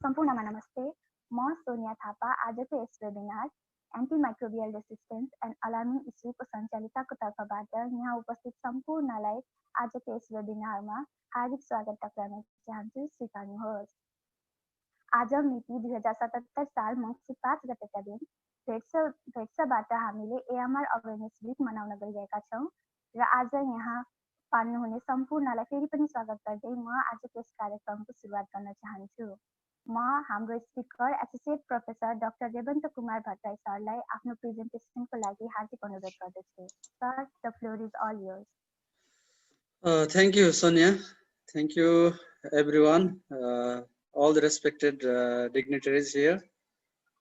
सम्पूर्णमा नमस्ते। म सोनिया थापा आजको यस webinar antimicrobial resistance and alarming इस्युको सञ्चालिकाको तर्फबाट यहाँ उपस्थित सम्पूर्णलाई आजको यस वेबिनारमा हार्दिक स्वागत टक्राउन चाहन्छु, स्वीकार्नुहोस्। आज मिति 2077 साल मङ्सिर 5 गतेका दिन भेट्सबाट हामीले एएमआर अवेरनेस विक मनाउन गइरहेका छौँ र आज यहाँ पाल्नुहुने सम्पूर्णलाई फेरि पनि स्वागत गर्दै म आजको यस कार्यक्रमको सुरुवात गर्न चाहन्छु। म हाम्रो speaker associate professor doctor Rebanta Kumar Bhattarai सरलाई आफ्नो प्रेजेन्टेसनको लागि हार्दिक अनुरोध गर्दछु। Sir, the floor is all yours. Thank you, Sonia. Thank you, everyone, all the respected dignitaries here,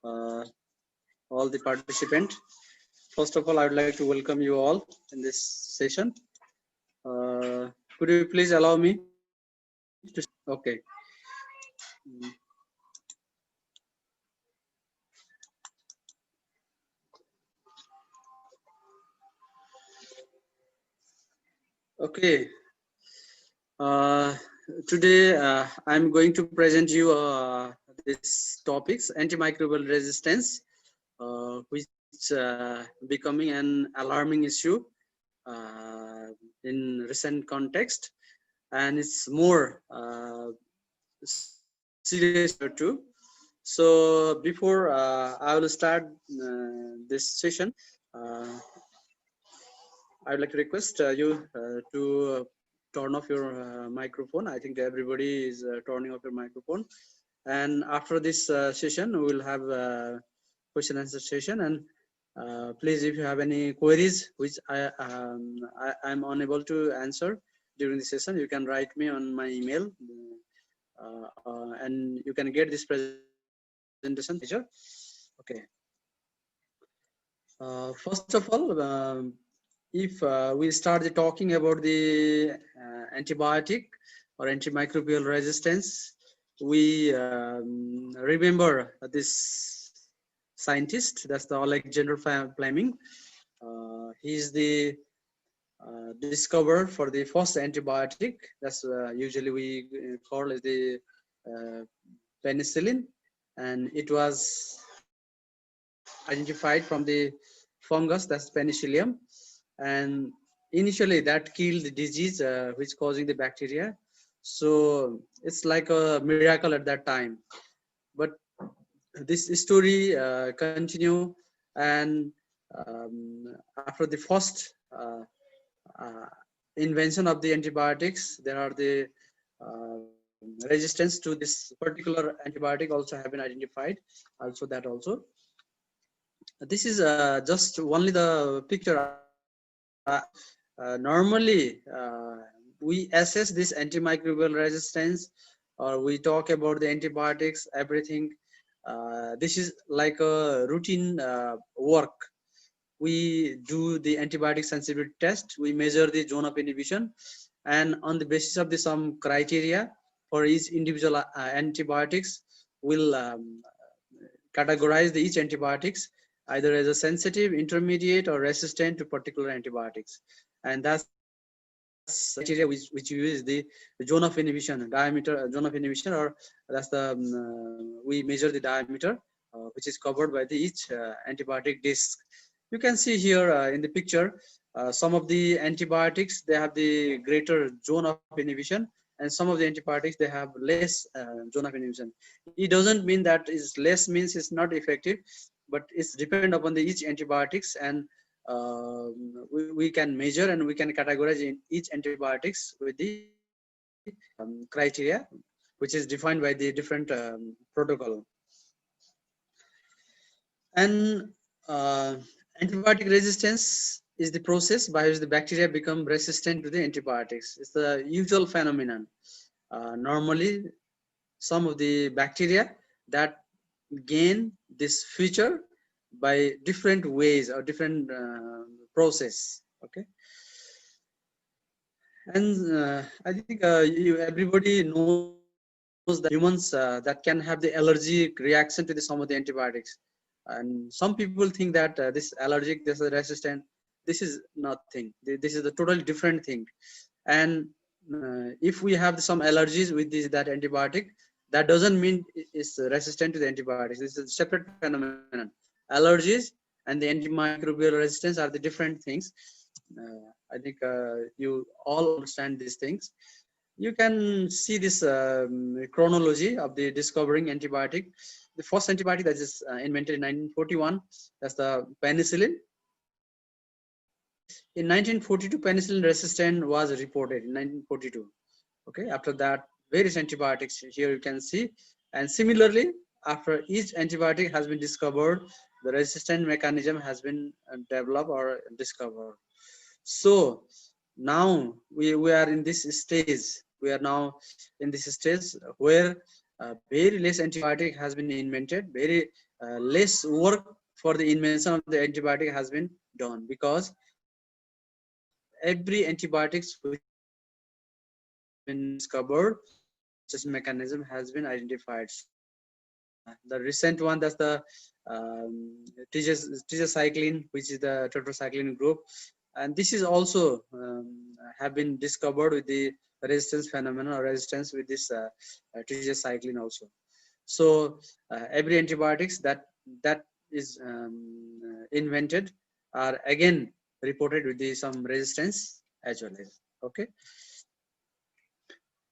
all the participants. First of all, I would like to welcome you all in this session. Could you please allow me to? Okay. Okay. Today I'm going to present you this topics: antimicrobial resistance, which is becoming an alarming issue in recent context, and it's more serious too. So before I will start this session, I would like to request you to turn off your microphone. I think everybody is turning off your microphone. And after this session, we will have a question and answer session. And please, if you have any queries which I'm unable to answer during the session, you can write me on my email, and you can get this presentation. Okay. First of all, if we start talking about the antibiotic or antimicrobial resistance, we remember this scientist, that's the Alexander Fleming. He's the discoverer for the first antibiotic. That's usually we call it the penicillin, and it was identified from the fungus, that's penicillium. And initially that killed the disease which causing the bacteria. So it's like a miracle at that time. But this story continue, and after the first invention of the antibiotics, there are the resistance to this particular antibiotic also have been identified. Also that also. This is just only the picture. Normally we assess this antimicrobial resistance, or we talk about the antibiotics, everything. This is like a routine work. We do the antibiotic sensitivity test, we measure the zone of inhibition, and on the basis of the some criteria for each individual antibiotics, we'll categorize each antibiotics either as a sensitive, intermediate, or resistant to particular antibiotics. And that's criteria which use the zone of inhibition, diameter, zone of inhibition, or that's the we measure the diameter which is covered by the each antibiotic disc. You can see here in the picture some of the antibiotics, they have the greater zone of inhibition, and some of the antibiotics they have less zone of inhibition. It doesn't mean that is less means it's not effective, but it's depend upon the each antibiotics, and we can measure and we can categorize in each antibiotics with the criteria which is defined by the different protocol. And antibiotic resistance is the process by which the bacteria become resistant to the antibiotics. It's the usual phenomenon. Normally some of the bacteria that gain this feature by different ways or different process. Okay. And I think everybody knows that humans that can have the allergic reaction to some of the antibiotics, and some people think that this allergic, this is resistant. This is nothing. This is a totally different thing. And if we have some allergies with that antibiotic, That doesn't mean it's resistant to the antibiotics. This is a separate phenomenon. Allergies and the antimicrobial resistance are the different things. I think you all understand these things. You can see this chronology of the discovering antibiotic. The first antibiotic that is invented in 1941, that's the penicillin. In 1942, penicillin resistance was reported in 1942. Okay, after that, various antibiotics here you can see, and similarly, after each antibiotic has been discovered, the resistant mechanism has been developed or discovered. So now we are in this stage. We are now in this stage where very less antibiotic has been invented. Very less work for the invention of the antibiotic has been done, because every antibiotics which has been discovered, the resistant mechanism has been identified. So the recent one, that's the tigecycline, which is the tetracycline group, and this is also have been discovered with the resistance phenomenon or resistance with this tigecycline also. So every antibiotics that is invented are again reported with the some resistance as well as. Okay.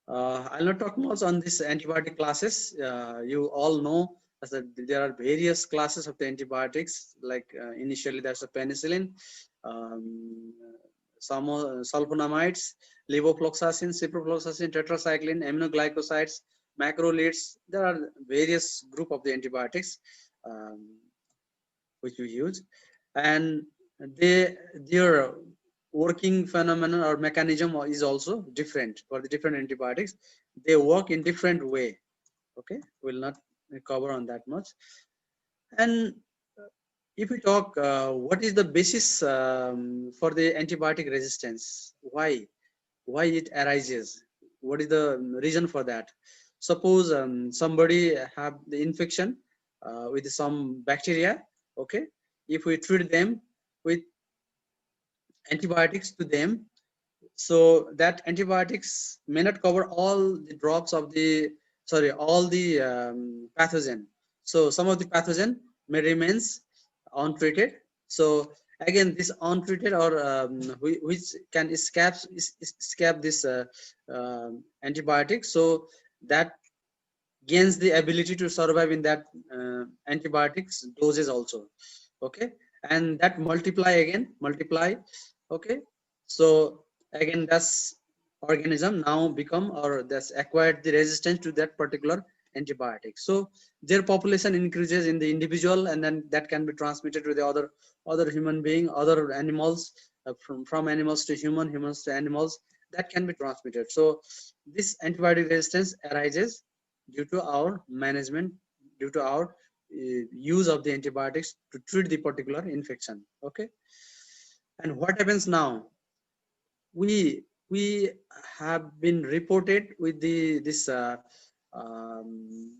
I'll not talk much on this antibiotic classes. You all know that there are various classes of the antibiotics. Like initially, there's a penicillin, um, some sulfonamides, levofloxacin, ciprofloxacin, tetracycline, aminoglycosides, macrolides. There are various group of the antibiotics um, which we use, and their working phenomenon or mechanism is also different for the different antibiotics. They work in different way. Okay, we'll not cover on that much. And if we talk what is the basis for the antibiotic resistance, why it arises, what is the reason for that? Suppose somebody have the infection with some bacteria. Okay, if we treat them with antibiotics to them, so that antibiotics may not cover all the drops of the, sorry, all the pathogen. So some of the pathogen may remains untreated. So again, this untreated or which can escape this antibiotic, so that gains the ability to survive in that antibiotics doses also. Okay, and that multiply. Okay, so again, that's organism now become or that's acquired the resistance to that particular antibiotic. So their population increases in the individual, and then that can be transmitted to the other human being, other animals, from animals to humans to animals, that can be transmitted. So this antibiotic resistance arises due to our management, due to our use of the antibiotics to treat the particular infection. Okay, and what happens now? We have been reported with the this um,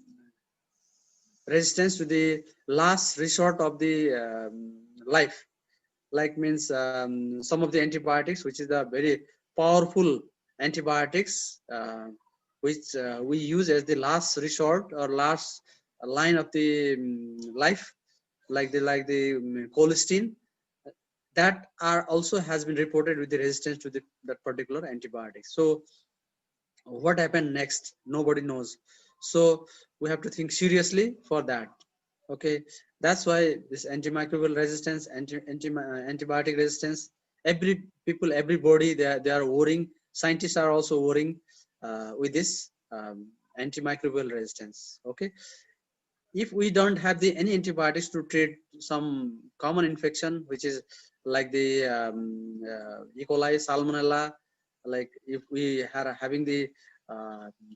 resistance to the last resort of the life. Like means some of the antibiotics, which is the very powerful antibiotics, which we use as the last resort or last line of the life, like the cholesterol, that are also has been reported with the resistance to that particular antibiotic. So what happened next, nobody knows. So we have to think seriously for that. Okay, that's why this antimicrobial resistance, antibiotic resistance, every people, everybody, they are worrying. Scientists are also worrying with this antimicrobial resistance. Okay, if we don't have the any antibiotics to treat some common infection, which is like the E. coli, salmonella, like if we are having the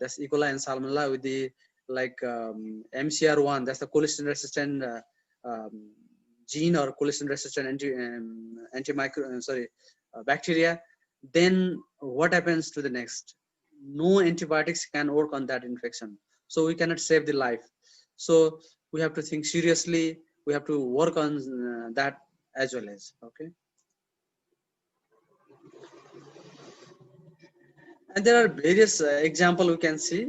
that's E. coli and salmonella with the like MCR1, that's the colistin resistant gene or colistin resistant bacteria, then what happens to the next? No antibiotics can work on that infection, so we cannot save the life. So we have to think seriously, we have to work on that as well as. Okay, And there are various example we can see.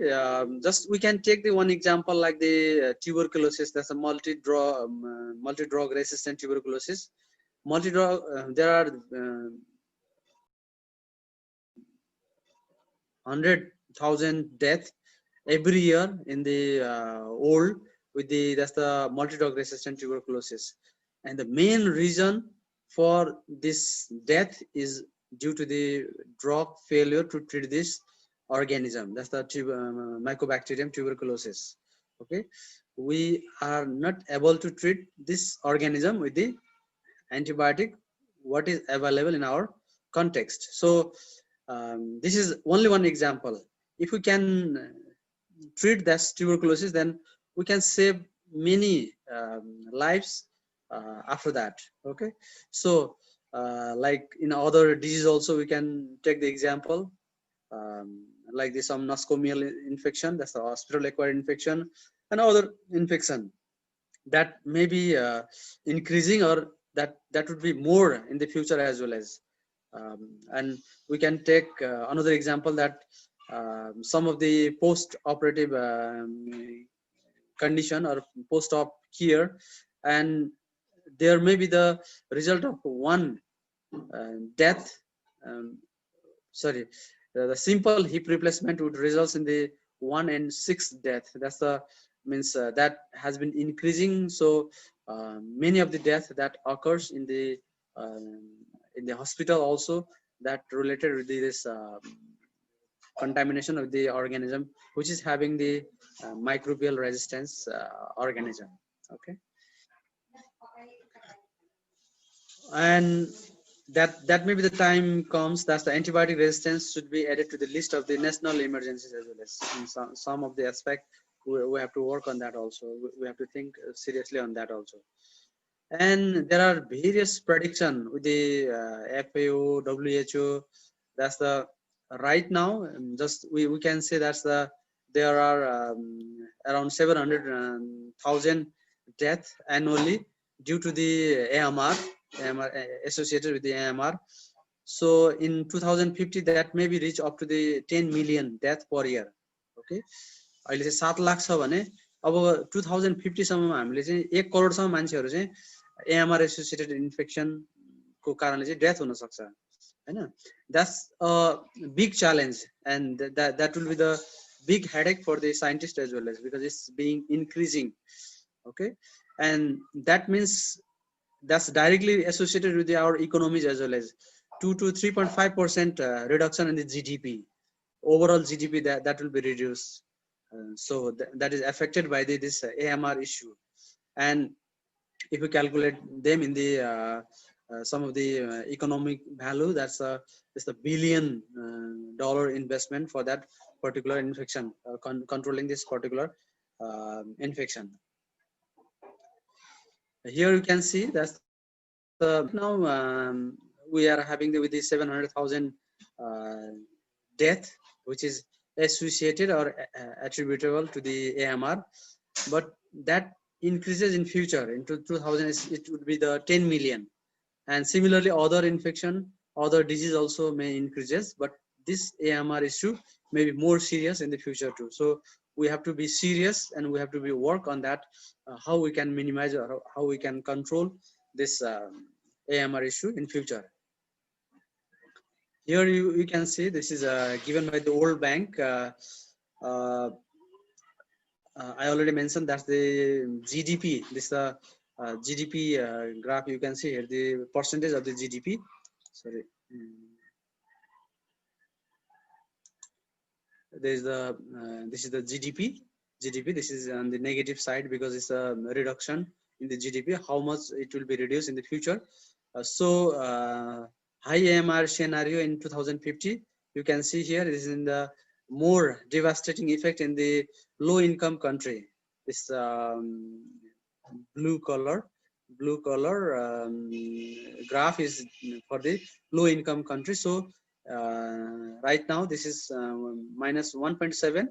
Just we can take the one example like the tuberculosis. That's a multi-drug resistant tuberculosis. Multi-drug. There are 100,000 deaths every year in the world with the that's the multi-drug resistant tuberculosis, and the main reason for this death is due to the drug failure to treat this organism. That's the mycobacterium tuberculosis. Okay, we are not able to treat this organism with the antibiotic what is available in our context. So this is only one example. If we can treat that tuberculosis, then we can save many lives after that. Okay, so like in other disease also we can take the example, like the some nosocomial infection, that's the hospital acquired infection, and other infection that may be increasing, or that would be more in the future as well as. And we can take another example that some of the post-operative condition or post-op care, and there may be the result of one death. Um, sorry, the simple hip replacement would result in the 1 in 6 death. That's the means that has been increasing. So many of the deaths that occurs in the hospital also, that related with this contamination of the organism which is having the microbial resistance organism. Okay, and that maybe the time comes that the antibiotic resistance should be added to the list of the national emergencies as well as in some of the aspect. We have to work on that also. We have to think seriously on that also. And there are various prediction with the FAO, WHO. That's the right now. Just we can say that's the there are around 700,000 deaths annually due to the AMR associated with the AMR. So in 2050, that may be reach up to the 10 million death per year. Okay, अहिले चाहिँ 7 लाख छ भने अब 2050 सम्ममा हामीले चाहिँ 1 करोडसम्म मान्छेहरू चाहिँ AMR associated infection को कारणले चाहिँ डेथ हुन सक्छ हैन. That's a big challenge, and that will be the big headache for the scientists as well as, because it's being increasing. Okay, and that means that's directly associated with our economies as well as 2 to 3.5% reduction in the GDP, overall GDP, that will be reduced. So that is affected by this AMR issue. And if we calculate them in the some of the economic value, that's a billion dollar investment for that particular infection, controlling this particular infection. Here you can see that's the now we are having with the 700,000 death, which is associated or attributable to the AMR, but that increases in future. Into 2000 it would be the 10 million, and similarly other infection, other disease also may increases, but this AMR issue may be more serious in the future too. So we have to be serious and we have to be work on that, how we can minimize or how we can control this AMR issue in future. Here you can see this is given by the World Bank. I already mentioned that's the GDP. This GDP graph. You can see here the percentage of the GDP. Sorry, there is the this is the GDP. This is on the negative side because it's a reduction in the GDP. How much it will be reduced in the future? High AMR scenario in 2050. You can see here is in the more devastating effect in the low income country. This blue color graph is for the low income country. So right now this is minus 1.7,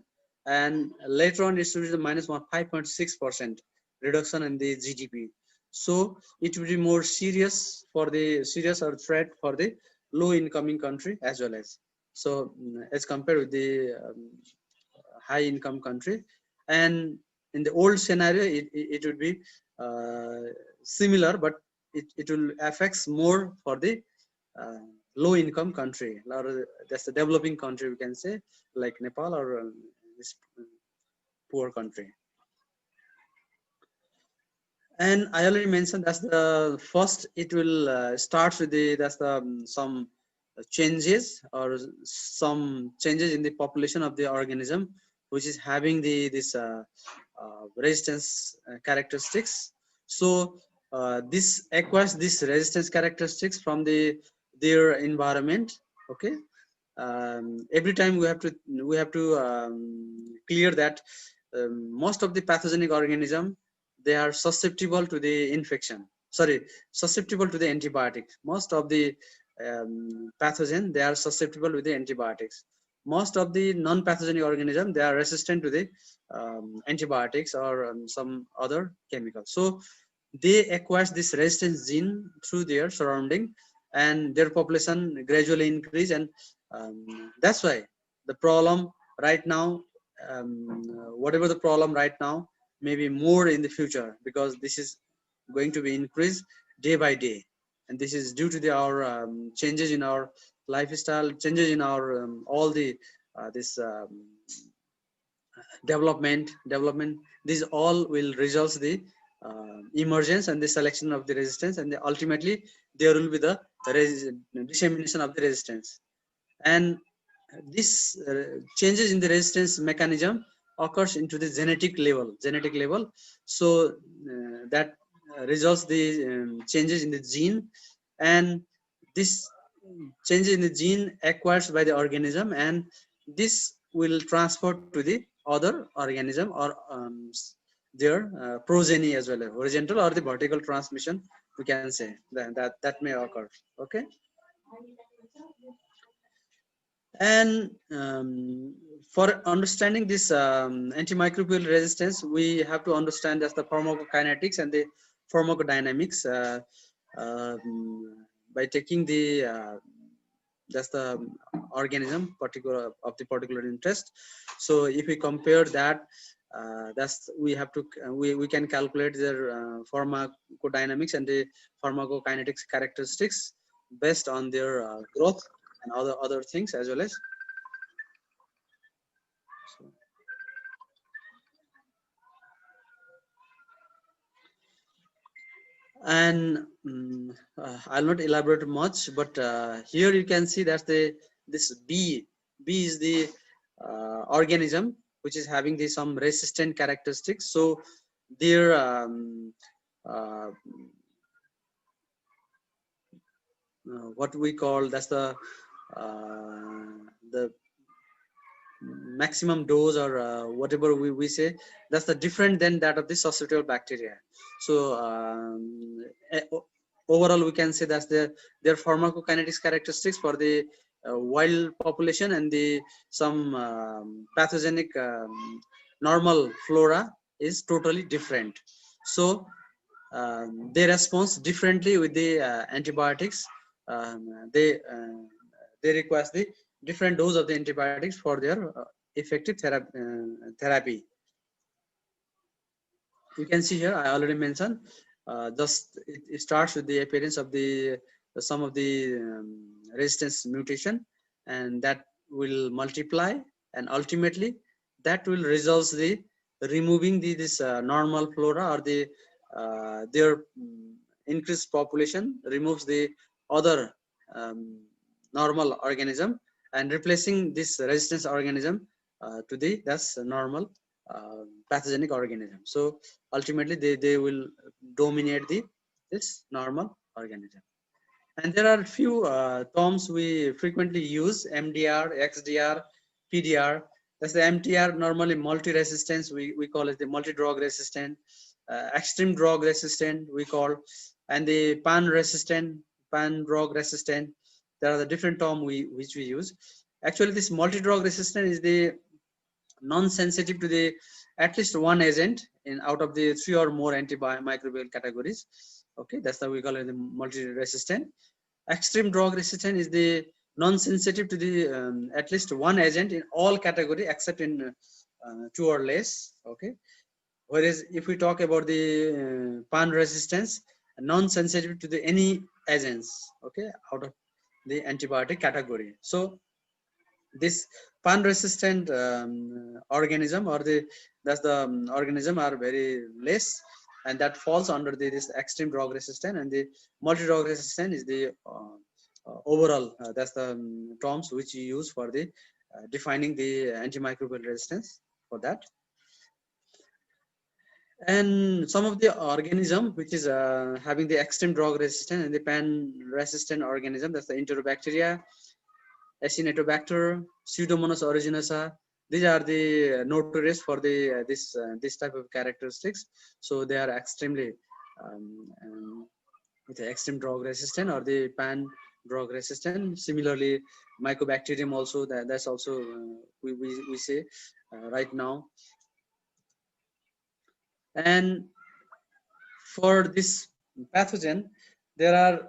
and later on it should be the minus 5.6% reduction in the GDP. So it will be more serious for the serious or threat for the low incoming country as well as. So as compared with the high income country, and in the old scenario it would be similar, but it will affects more for the uh, low income country, or that's the developing country, we can say, like Nepal, or this poor country. And I already mentioned that's the first. It will start with the that's the some changes, or some changes in the population of the organism, which is having the this resistance characteristics. So this acquires this resistance characteristics from their environment. Okay. Every time we have to clear that most of the pathogenic organism, they are susceptible to the infection, sorry, susceptible to the antibiotics. Most of the pathogen, they are susceptible with the antibiotics. Most of the non-pathogenic organism, they are resistant to the antibiotics, or some other chemicals. So they acquire this resistance gene through their surrounding, and their population gradually increase. And that's why the problem right now, whatever the problem right now, may be more in the future, because this is going to be increased day by day. And this is due to our changes in our lifestyle, changes in our all the this development. These all will result the emergence and the selection of the resistance, and ultimately there will be the dissemination of the resistance. And this changes in the resistance mechanism occurs into the genetic level. So that results the changes in the gene, and this changes in the gene acquired by the organism, and this will transfer to the other organism, or their progeny as well, horizontal or the vertical transmission, we can say that may occur. Okay. And for understanding this antimicrobial resistance, we have to understand just the pharmacokinetics and the pharmacodynamics, by taking the just the organism particular interest. So if we compare that, that's we have to we can calculate their pharmacodynamics and the pharmacokinetics characteristics based on their growth and other things as well as. So, and I'll not elaborate much, but here you can see that this B is the organism which is having the some resistant characteristics. So their uh, what we call, that's the maximum dose, or whatever we say, that's the different than that of the susceptible bacteria. So overall we can say that's their pharmacokinetics characteristics for the wild population and the some pathogenic normal flora is totally different. So they respond differently with the antibiotics. They request the different dose of the antibiotics for their effective therapy. You can see here I already mentioned, just it starts with the appearance of the some of the resistance mutation, and that will multiply, and ultimately that will result the removing this normal flora, or their increased population removes the other um, normal organism, and replacing this resistance organism to the that's normal pathogenic organism. So ultimately they will dominate this normal organism. And there are few terms we frequently use: MDR, XDR, PDR. That's the MTR, normally multi-resistance, we call it the multi-drug resistant. Extreme drug resistant we call, and the pan-resistant, pan-drug resistant. There are the different terms which we use. Actually, this multi-drug resistant is the non-sensitive to the at least one agent in out of the 3 or more antimicrobial categories. Okay, that's how we call it the multi-resistant. Extreme drug resistant is the non-sensitive to the at least one agent in all category except in two or less. Okay. Whereas if we talk about the pan resistance, non-sensitive to the any agents, okay, out of the antibiotic category. So this pan resistant organism, or the that's the organism are very less, and that falls under this extreme drug resistant, and the multi drug resistant is the overall that's the terms which you use for the defining the antimicrobial resistance for that. And some of the organism which is having the extreme drug resistant and the pan resistant organism, that's the enterobacteria, Acinetobacter, Pseudomonas aeruginosa. These are the notorious for the this type of characteristics. So they are extremely with the extreme drug resistant or the pan drug resistant. Similarly, Mycobacterium also, that's also we say right now. And for this pathogen, there are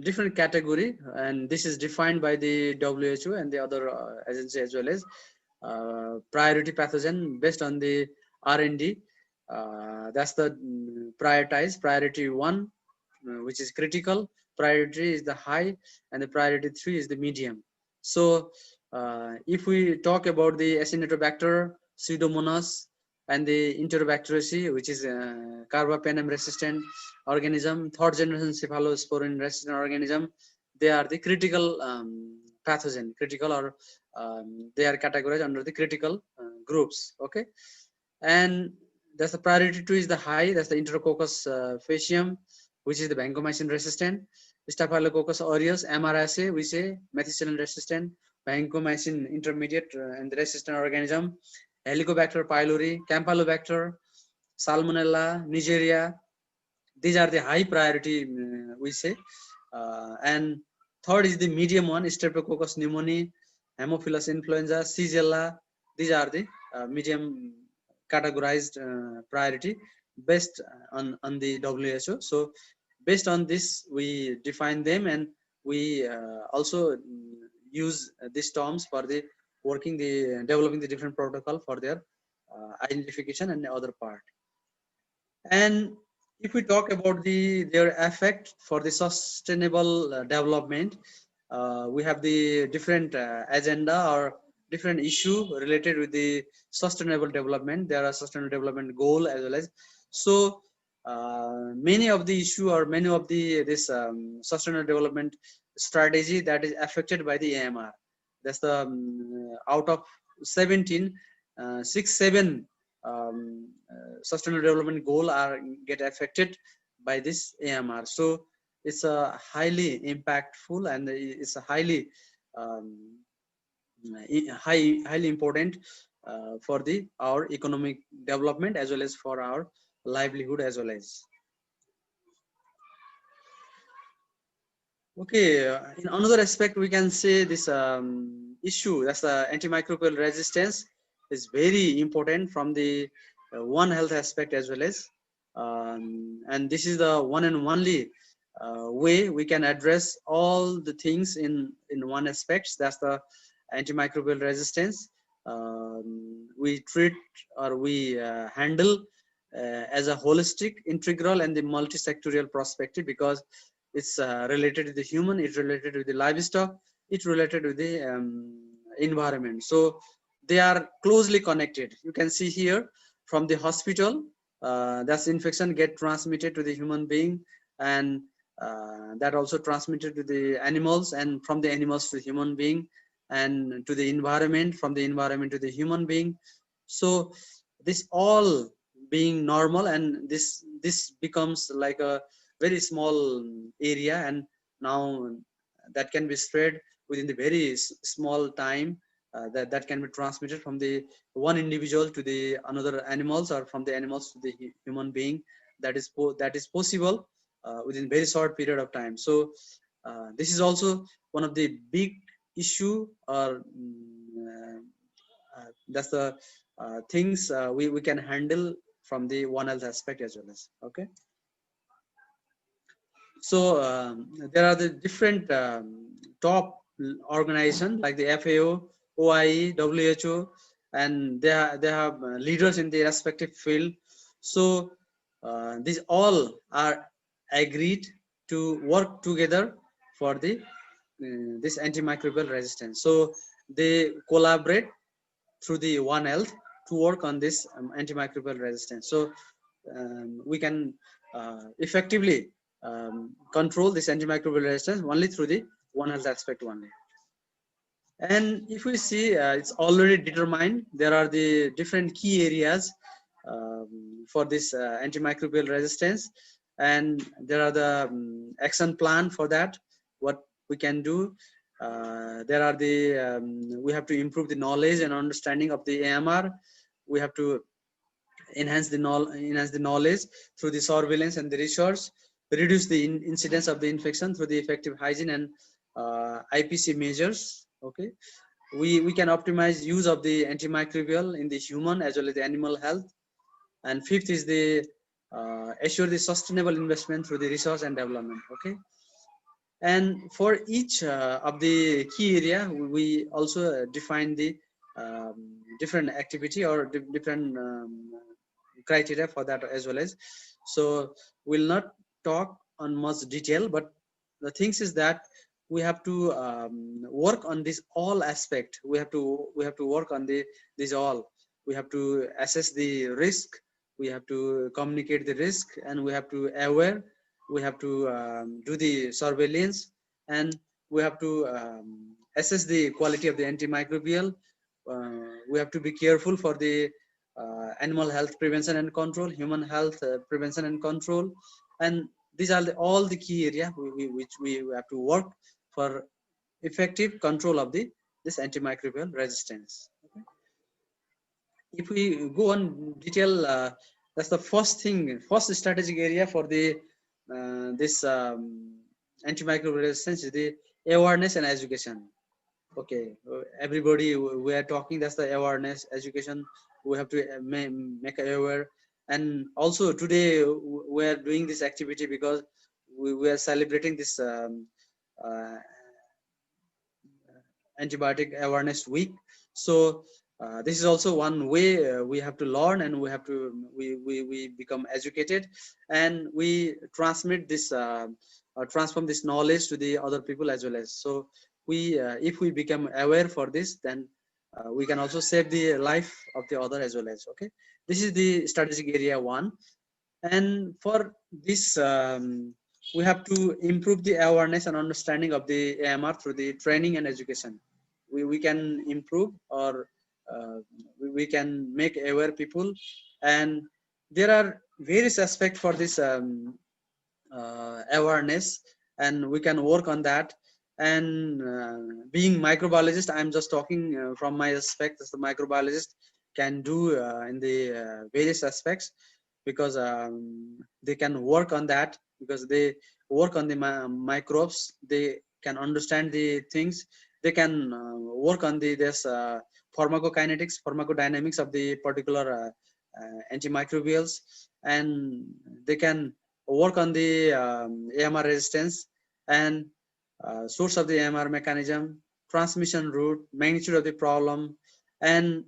different category, and this is defined by the WHO and the other agency as well as priority pathogen based on the R&D. That's the prioritized priority 1, which is critical, priority is the high, and the priority 3 is the medium. So if we talk about the Acinetobacter, Pseudomonas, and the Enterobacteriaceae, which is carbapenem resistant organism, third generation cephalosporin resistant organism, they are the critical pathogen, critical, or they are categorized under the critical groups. Okay. And that's the priority 2 is the high, that's the Enterococcus faecium, which is the vancomycin resistant, Staphylococcus aureus, MRSA, we say methicillin resistant, vancomycin intermediate and the resistant organism, Helicobacter pylori, Campylobacter, Salmonella, Nigeria. These are the high priority, we say. And third is the medium one, Streptococcus pneumoniae, Haemophilus influenza, Shigella. These are the medium categorized priority based on the WHO. So based on this, we define them, and we also use these terms for the working the developing the different protocol for their identification and the other part. And if we talk about their effect for the sustainable development, we have the different agenda or different issue related with the sustainable development. There are sustainable development goal as well as. So many of the issue or many of the this sustainable development strategy that is affected by the AMR. That's the out of 17, 6, 7 sustainable development goal are get affected by this AMR. So it's a highly impactful, and it's a highly highly important for the our economic development as well as for our livelihood as well as. Okay, in another aspect, we can say this issue, that's the antimicrobial resistance, is very important from the one health aspect as well as, and this is the one and only way we can address all the things in one aspect. That's the antimicrobial resistance. We treat or we handle as a holistic, integral, and the multisectorial perspective, because it's related to the human, it's related to the livestock, it's related to the environment. So they are closely connected. You can see here from the hospital, that's infection get transmitted to the human being, and that also transmitted to the animals, and from the animals to the human being, and to the environment, from the environment to the human being. So this all being normal, and this becomes like a very small area, and now that can be spread within the very small time, that can be transmitted from the one individual to the another animals, or from the animals to the human being. That is possible within very short period of time. So this is also one of the big issue, or that's the things we can handle from the one health aspect as well as. Okay. So there are the different top organizations like the FAO, OIE, WHO, and they have leaders in the respective field. So these all are agreed to work together for the this antimicrobial resistance. So they collaborate through the One Health to work on this antimicrobial resistance. So we can effectively control this antimicrobial resistance only through the One Health aspect only. And if we see, it's already determined. There are the different key areas for this antimicrobial resistance, and there are the action plan for that. What we can do. There are the we have to improve the knowledge and understanding of the AMR. We have to enhance the knowledge through the surveillance and the research, reduce the incidence of the infection through the effective hygiene and IPC measures. Okay, we can optimize use of the antimicrobial in the human as well as the animal health. And fifth is the assure the sustainable investment through the research and development. Okay, and for each of the key area, we also define the different activity or different criteria for that as well as. So we'll not talk on much detail, but the things is that we have to work on this all aspect. We have to work on this all. We have to assess the risk. We have to communicate the risk, and we have to aware. We have to do the surveillance, and we have to assess the quality of the antimicrobial. We have to be careful for the animal health prevention and control, human health prevention and control, and these are all the key area which we have to work for effective control of this antimicrobial resistance. Okay. If we go on detail, that's the first strategic area for the this antimicrobial resistance is the awareness and education. Okay, everybody we are talking, that's the awareness education. We have to make aware. And also today we are doing this activity because we are celebrating this uh, antibiotic awareness week. So this is also one way we have to learn, and we have to we become educated, and we transmit this transform this knowledge to the other people as well as. So we if we become aware for this, then we can also save the life of the other as well as. Okay, this is the strategic area one. And for this we have to improve the awareness and understanding of the AMR through the training and education. We can improve, or we can make aware people, and there are various aspects for this awareness, and we can work on that. And being microbiologist, I'm just talking from my aspect as the microbiologist can do in the various aspects, because they can work on that, because they work on the microbes. They can understand the things. They can work on this pharmacokinetics, pharmacodynamics of the particular antimicrobials, and they can work on the AMR resistance and source of the AMR mechanism, transmission route, magnitude of the problem, and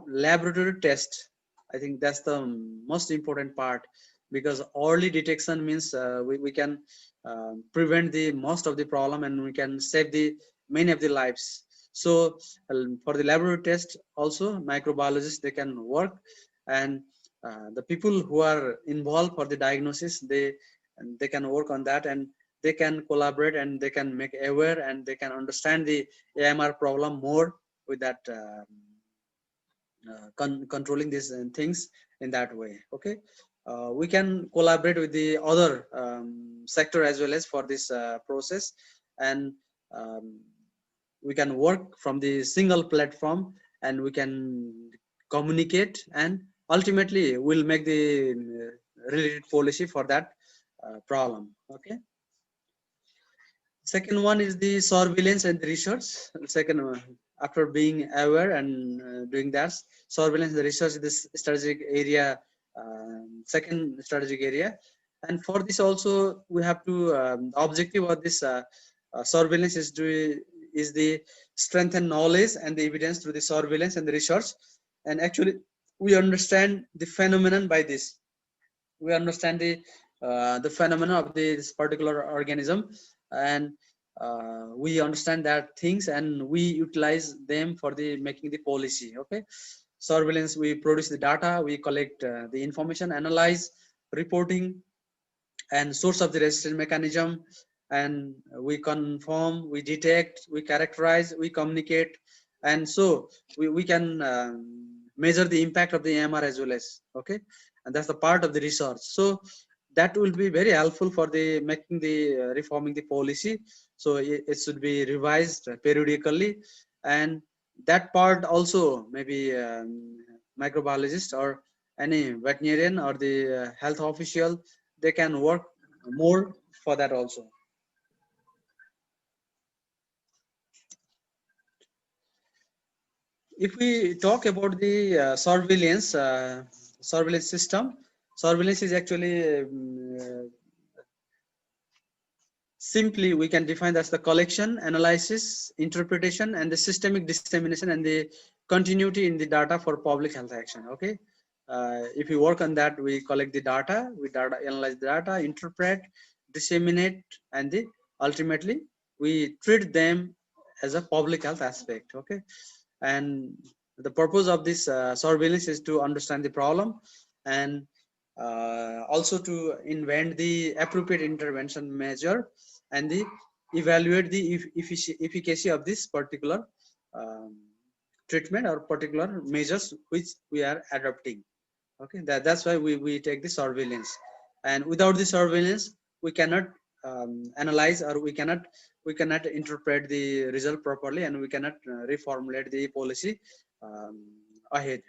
laboratory test. I think that's the most important part, because early detection means we can prevent the most of the problem, and we can save the many of the lives. So for the laboratory test also, microbiologists, they can work, and the people who are involved for the diagnosis, they can work on that, and they can collaborate, and they can make aware, and they can understand the AMR problem more with that controlling these things in that way. Okay, we can collaborate with the other sector as well as for this process, and um, we can work from the single platform, and we can communicate, and ultimately we'll make the related policy for that problem. Okay, second one is the surveillance and the research. Second one, after being aware and doing that, surveillance and the research, this strategic area, second strategic area. And for this also we have to objective of this surveillance is the strengthen knowledge and the evidence through the surveillance and the research. And actually we understand the phenomenon by this. We understand the phenomena of this particular organism, and we understand that things and we utilize them for the making the policy. Okay, surveillance, we produce the data, we collect the information, analyze, reporting, and source of the resistance mechanism, and we confirm, we detect, we characterize, we communicate, and so we can measure the impact of the AMR as well as. Okay, and that's the part of the research. So that will be very helpful for the making the reforming the policy. So it should be revised periodically, and that part also maybe microbiologist or any veterinarian or the health official, they can work more for that also. If we talk about the surveillance system, surveillance is actually simply we can define as the collection, analysis, interpretation, and the systemic dissemination and the continuity in the data for public health action. Okay, if we work on that, we collect the data, we analyze the data, interpret, disseminate, and ultimately we treat them as a public health aspect. Okay, and the purpose of this surveillance is to understand the problem and also to invent the appropriate intervention measure and evaluate the efficacy of this particular um, treatment or particular measures which we are adopting. Okay, that's why we take the surveillance, and without the surveillance we cannot analyze, or we cannot interpret the result properly, and we cannot reformulate the policy um, ahead.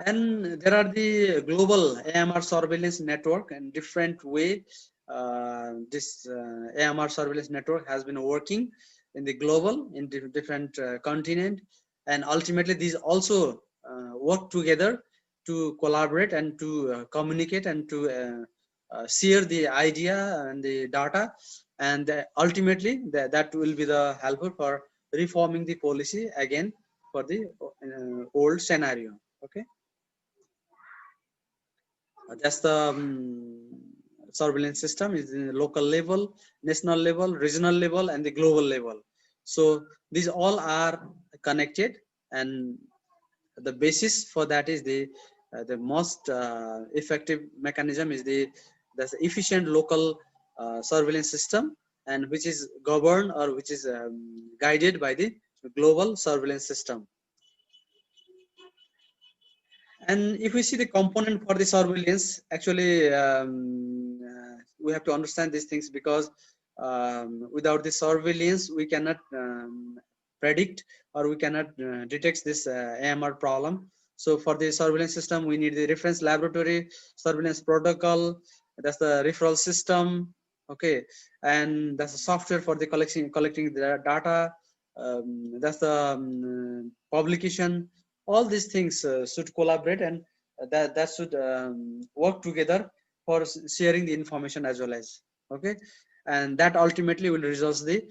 And there are the global AMR surveillance network, and different way this AMR surveillance network has been working in the global, in different continent, and ultimately these also work together to collaborate and to communicate and to share the idea and the data, and ultimately that will be the helpful for reforming the policy again for the old scenario. Okay. That's the surveillance system is in local level, national level, regional level, and the global level. So these all are connected, and the basis for that is the most effective mechanism is the efficient local surveillance system, and which is governed or which is guided by the global surveillance system. And if we see the component for the surveillance, actually we have to understand these things, because without the surveillance we cannot predict, or we cannot detect this AMR problem. So for the surveillance system we need the reference laboratory, surveillance protocol, that's the referral system. Okay, and that's the software for the collecting the data, that's the publication. All these things should collaborate, and that should work together for sharing the information as well as. Okay, and that ultimately will result the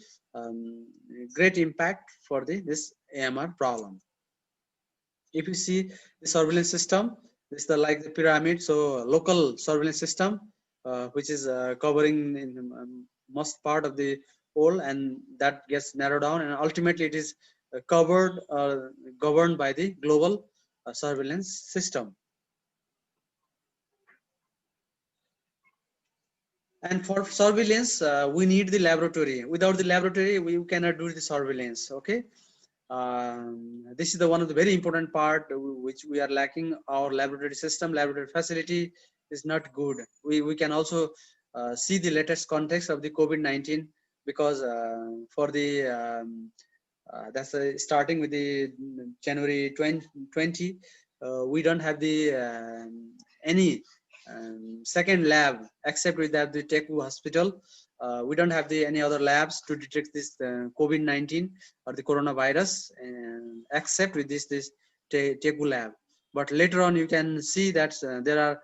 great impact for this AMR problem. If you see the surveillance system, this is the like the pyramid. So local surveillance system, which is covering in most part of the whole, and that gets narrowed down, and ultimately it is covered or governed by the global surveillance system. And for surveillance, we need the laboratory. Without the laboratory, we cannot do the surveillance. Okay, this is the one of the very important part which we are lacking. Our laboratory system, laboratory facility is not good. We can also see the latest context of the COVID-19, because for the that's starting with the January 2020, we don't have the any second lab except with that the Teku hospital. We don't have the any other labs to detect this COVID-19 or the coronavirus, except with this Teku lab. But later on you can see that there are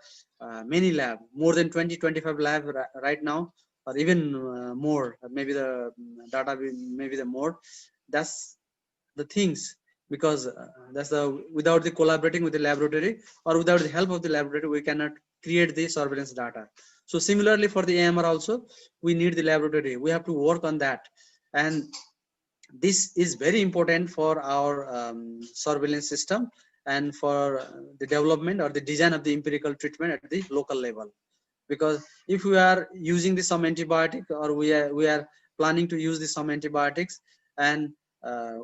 many lab, more than 20-25 lab right now, or even more, maybe the data maybe the more. That's the things, because that's the, without the collaborating with the laboratory or without the help of the laboratory, we cannot create the surveillance data. So similarly for the AMR also, we need the laboratory, we have to work on that. And this is very important for our surveillance system and for the development or the design of the empirical treatment at the local level. Because if we are using the some antibiotic, or we are planning to use the some antibiotics, and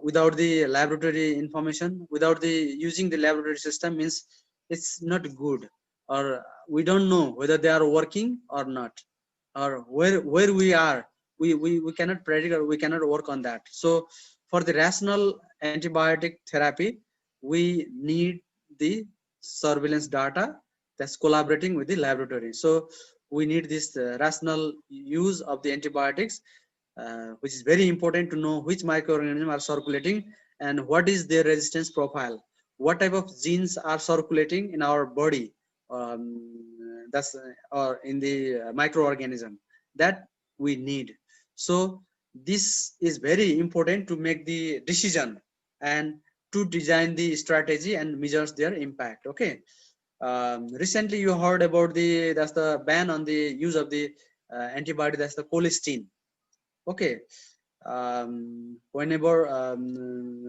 without the laboratory information, without the using the laboratory system, means it's not good, or we don't know whether they are working or not, or where we are, we cannot predict, or we cannot work on that. So for the rational antibiotic therapy, we need the surveillance data that's collaborating with the laboratory. So we need this rational use of the antibiotics, which is very important to know which microorganisms are circulating and what is their resistance profile, what type of genes are circulating in our body, that's or in the microorganism that we need. So this is very important to make the decision and to design the strategy and measures their impact. Okay. Recently you heard about the, that's the ban on the use of the antibiotic, that's the colistin. Okay. Whenever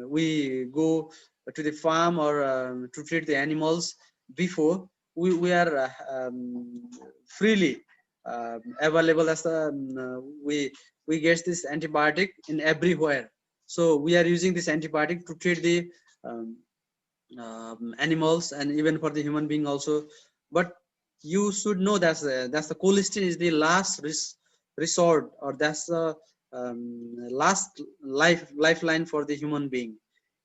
we go to the farm or to treat the animals, before we are freely available as the we get this antibiotic in everywhere. So we are using this antibiotic to treat the um, animals and even for the human being also. But you should know that's the colistin is the last resort, or that's the last lifeline for the human being.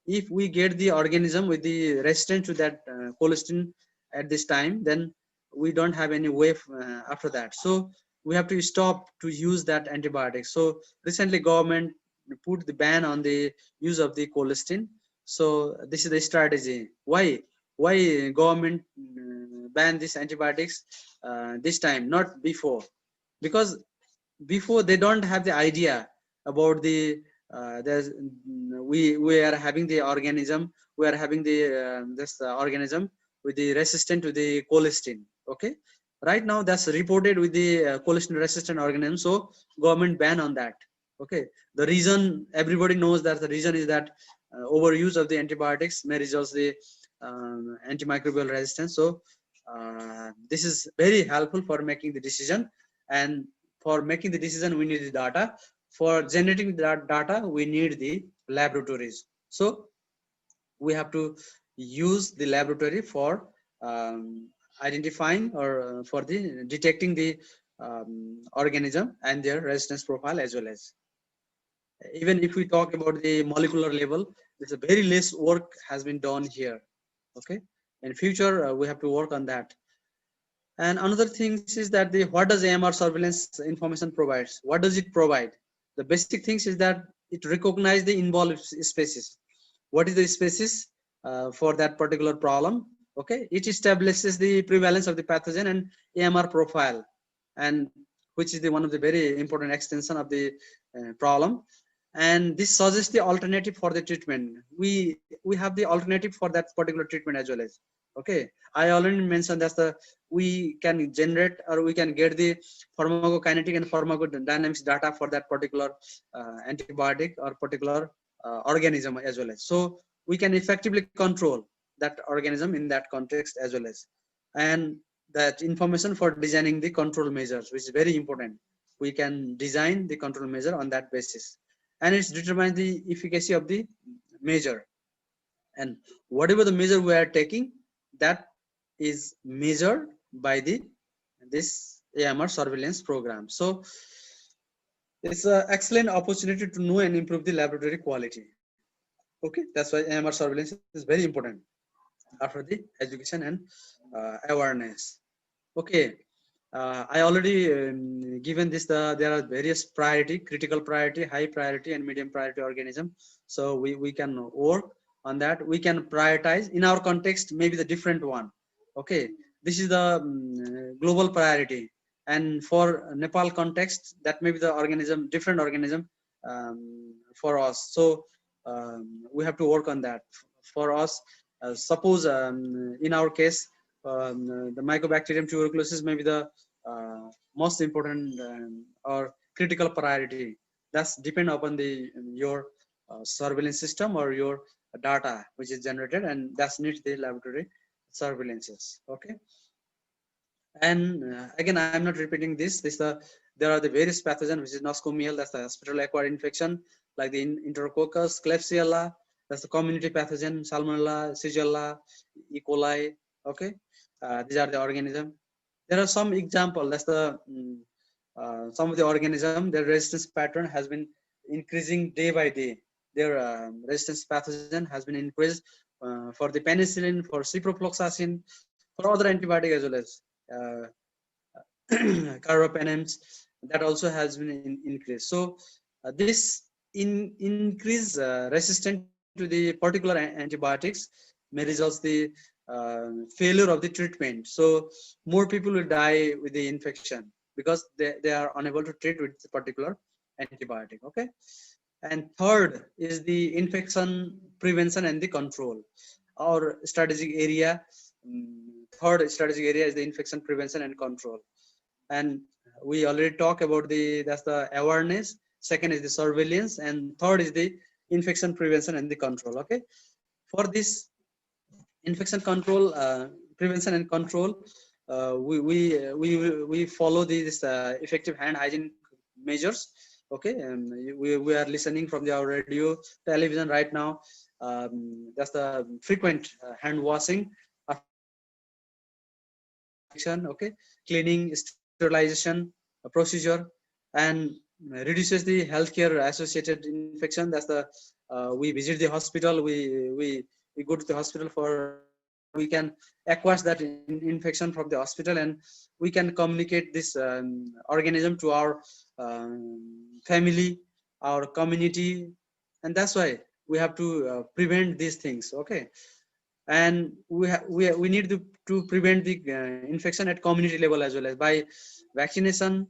If we get the organism with the resistance to that colistin at this time, then we don't have any way after that. So we have to stop to use that antibiotic. So recently government put the ban on the use of the colistin. So this is the strategy. Why government ban these antibiotics this time, not before? Because before they don't have the idea about the there's we are having the organism, we are having the this organism with the resistant to the colistin. Okay, right now that's reported with the colistin resistant organism, so government ban on that. Okay, the reason everybody knows, that the reason is that overuse of the antibiotics may result the antimicrobial resistance. So this is very helpful for making the decision, and for making the decision we need the data. For generating that data we need the laboratories. So we have to use the laboratory for identifying or for the detecting the organism and their resistance profile, as well as, even if we talk about the molecular level, there's a very less work has been done here. Okay, in future we have to work on that. And another thing is that the what does AMR surveillance information provides? What does it provide? The basic things is that it recognizes the involved species. What is the species for that particular problem? Okay, it establishes the prevalence of the pathogen and AMR profile, and which is the one of the very important extension of the problem. And this suggests the alternative for the treatment. We have the alternative for that particular treatment as well as. Okay, I already mentioned that the we can generate or we can get the pharmacokinetic and pharmacodynamics data for that particular antibiotic or particular organism as well as. So we can effectively control that organism in that context as well as. And that information for designing the control measures, which is very important. We can design the control measure on that basis, and it determines the efficacy of the measure. And whatever the measure we are taking, that is measured by the this AMR surveillance program. So it's an excellent opportunity to know and improve the laboratory quality. Okay, that's why AMR surveillance is very important after the education and awareness. Okay, I already given this there are various priority, critical priority, high priority and medium priority organism. So we can work on that. We can prioritize in our context, maybe the different one. Okay, this is the global priority, and for Nepal context, that may be the organism, different organism for us. So we have to work on that. For us, suppose in our case, the Mycobacterium tuberculosis may be the most important or critical priority. That's depend upon the your surveillance system or your data which is generated, and that's needs the laboratory surveillances. Okay. And again, I'm not repeating this. There are the various pathogens, which is nosocomial, that's the hospital acquired infection, like the Enterococcus, Klebsiella, that's the community pathogen, Salmonella, Shigella, E. coli. Okay, these are the organism. There are some example. That's the some of the organism. Their resistance pattern has been increasing day by day. Their resistance pathogen has been increased for the penicillin, for ciprofloxacin, for other antibiotic as well as carbapenems, that also has been increased. So this increase resistant to the particular antibiotics may result the failure of the treatment. So more people will die with the infection because they are unable to treat with the particular antibiotic. Okay. And third is the infection prevention and the control. Our strategic area, third strategic area is the infection prevention and control. And we already talked about that's the awareness. Second is the surveillance, and third is the infection prevention and the control. Okay. For this infection control, prevention and control, we follow these effective hand hygiene measures. Okay, and we are listening from our radio, television right now. That's the frequent hand washing after infection. Okay, cleaning, sterilization procedure, and reduces the healthcare associated infection. That's the we visit the hospital, we go to the hospital for treatment, or we can acquire that infection from the hospital, and we can communicate this organism to our family, our community, and that's why we have to prevent these things. Okay. And we need to prevent the infection at community level as well as by vaccination,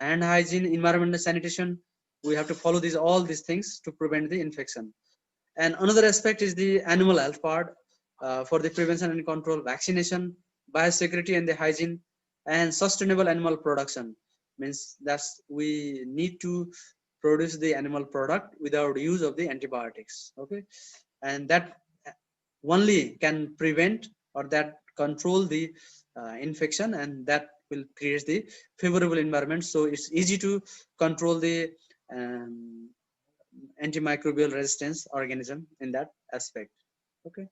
hand hygiene, environmental sanitation. We have to follow all these things to prevent the infection. And another aspect is the animal health part, for the prevention and control, vaccination, biosecurity and the hygiene, and sustainable animal production. Means that we need to produce the animal product without use of the antibiotics. Okay. And that only can prevent or that control the infection, and that will create the favorable environment. So it's easy to control the um, antimicrobial resistance organism in that aspect. Okay.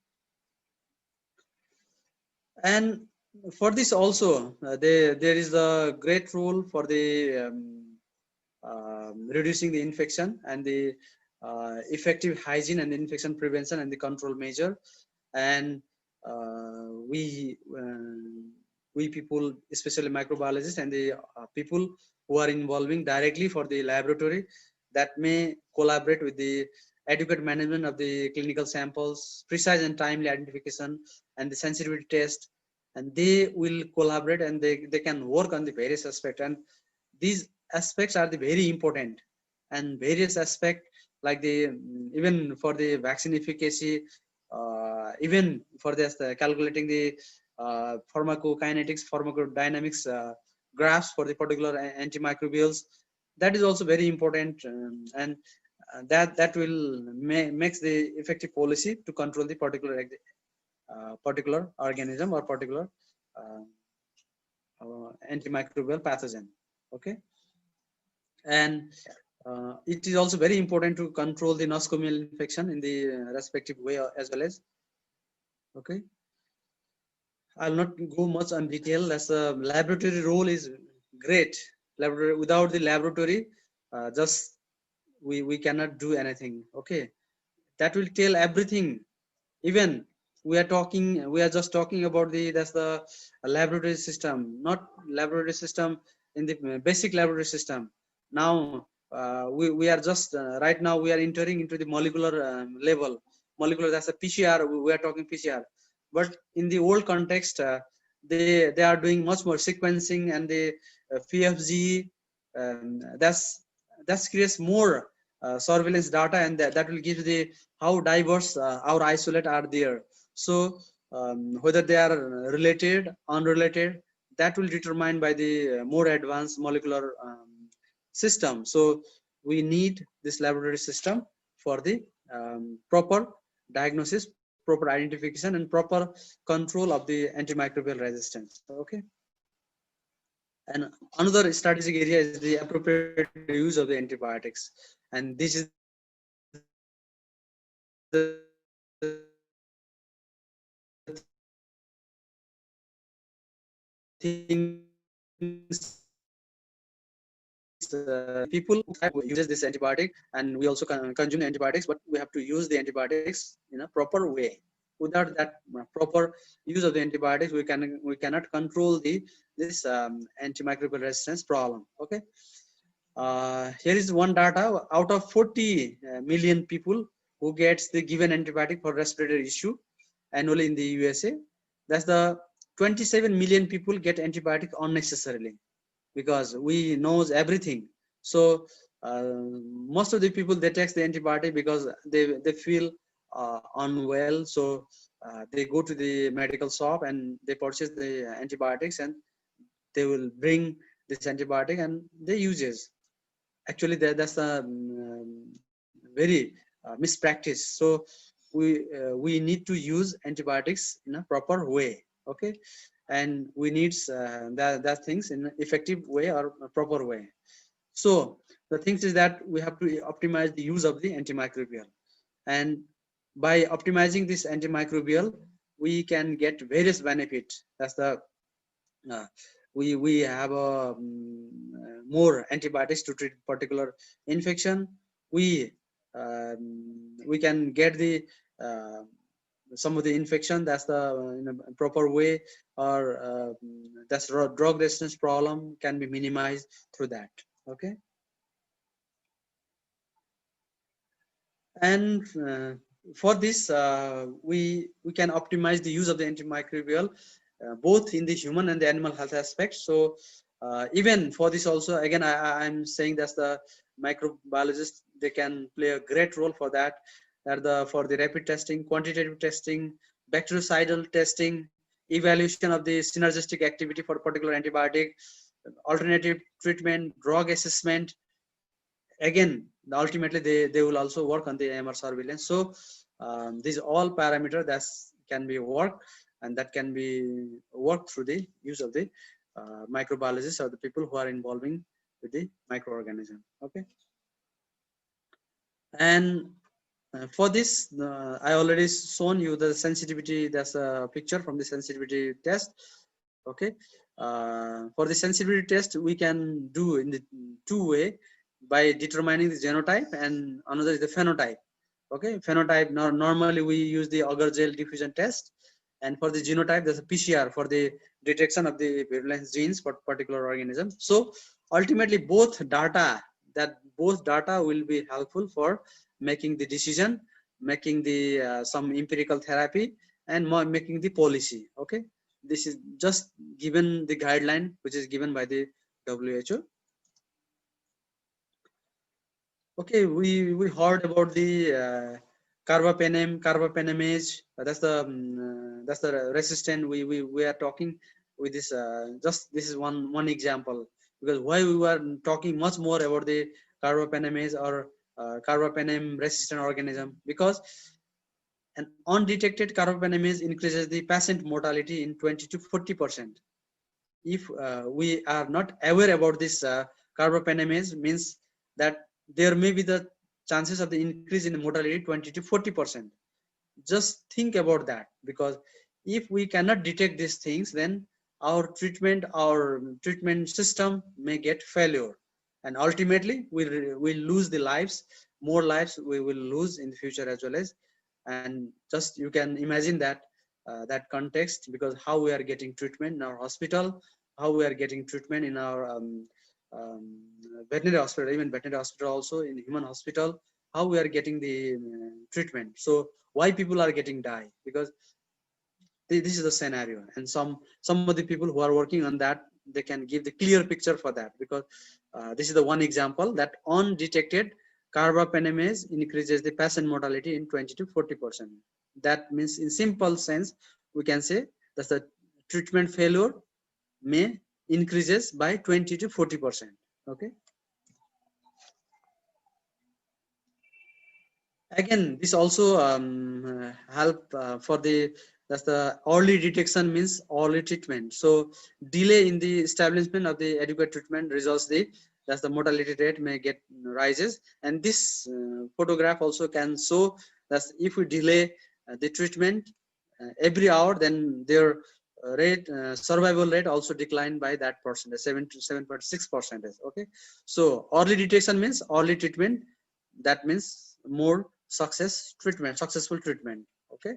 And for this also, there is a great role for the reducing the infection and the effective hygiene and infection prevention and the control measure. And we people, especially microbiologists and the people who are involving directly for the laboratory, that may collaborate with the adequate management of the clinical samples, precise and timely identification, and the sensitivity test, and they will collaborate and they can work on the various aspects. And these aspects are the very important, and various aspect like the even for the vaccine efficacy, even for this calculating the pharmacokinetics, pharmacodynamics graphs for the particular antimicrobials, that is also very important. And that will makes the effective policy to control the particular organism or particular uh, antimicrobial pathogen. Okay. And it is also very important to control the nosocomial infection in the respective way as well as. Okay. I'll not go much on detail, as the laboratory role is great. Laboratory, without the laboratory, just we cannot do anything. Okay. That will tell everything. Even we are just talking about that's the laboratory system, not laboratory system in the basic laboratory system. Now we are just right now we are entering into the molecular level. Molecular, that's a PCR. We are talking PCR, but in the old context, they are doing much more sequencing and the PFG. That creates more surveillance data, and that will give the how diverse our isolate are there. So whether they are related, unrelated, that will determine by the more advanced molecular system. So we need this laboratory system for the proper diagnosis, proper identification, and proper control of the antimicrobial resistance. Okay. And another strategic area is the appropriate use of the antibiotics, and this is the things people uses this antibiotic, and we also consume the antibiotics, but we have to use the antibiotics in a proper way. Without that proper use of the antibiotics, we cannot control this antimicrobial resistance problem. Okay. Here is one data out of 40 million people who gets the given antibiotic for respiratory issue annually in the USA. That's the 27 million people get antibiotic unnecessarily, because we knows everything. So most of the people, they take the antibiotic because they feel unwell. So they go to the medical shop and they purchase the antibiotics, and they will bring this antibiotic and they uses. Actually that's a very mispractice. So we need to use antibiotics in a proper way. Okay. And we need that things in an effective way or a proper way. So the things is that we have to optimize the use of the antimicrobial, and by optimizing this antimicrobial we can get various benefits. That's the uh, we have more antibiotics to treat particular infection. We can get the uh, some of the infection, that's the in a proper way, or that's drug resistance problem can be minimized through that. Okay. And for this we can optimize the use of the antimicrobial both in the human and the animal health aspect. So even for this also, again I'm saying that the microbiologists, they can play a great role for that. That the for the rapid testing, quantitative testing, bactericidal testing, evaluation of the synergistic activity for particular antibiotic, alternative treatment, drug assessment. Again, ultimately they will also work on the AMR surveillance. So these all parameters that can be worked, and that can be worked through the use of the microbiologists or the people who are involving with the microorganism. Okay. And for this I already shown you the sensitivity. That's a picture from the sensitivity test. Okay. For the sensitivity test we can do in the two way, by determining the genotype, and another is the phenotype. Okay. Phenotype, normally we use the agar gel diffusion test, and for the genotype there's a PCR for the detection of the virulence genes for particular organism. So ultimately both data will be helpful for making the decision, making the some empirical therapy, and making the policy. Okay. This is just given the guideline which is given by the WHO. Okay, we heard about the carbapenemase. That's the resistant. We are talking with this. Just this is one example, because why we were talking much more about the carbapenemase or carbapenem resistant organism, because an undetected carbapenemase increases the patient mortality in 20 to 40%. If we are not aware about this carbapenemase, means that there may be the chances of the increase in mortality 20 to 40%. Just think about that, because if we cannot detect these things, then our treatment system may get failure, and ultimately we lose the lives, more lives we will lose in the future as well as. And just you can imagine that that context, because how we are getting treatment in our hospital, how we are getting treatment in our veterinary hospital, even veterinary hospital also in human hospital, how we are getting the treatment. So why people are getting die, because This is the scenario, and some of the people who are working on that, they can give the clear picture for that, because this is the one example that undetected carbapenemase increases the patient mortality in 20 to 40%. That means, in simple sense, we can say that the treatment failure may increases by 20 to 40%. Okay. Again, this also help for the, that's the early detection means early treatment. So delay in the establishment of the adequate treatment results the, that's the mortality rate may get rises. And this photograph also can show that if we delay the treatment every hour, then their rate survival rate also declined by that percentage, 7 to 7.6%. Okay. So early detection means early treatment, that means more successful treatment. Okay.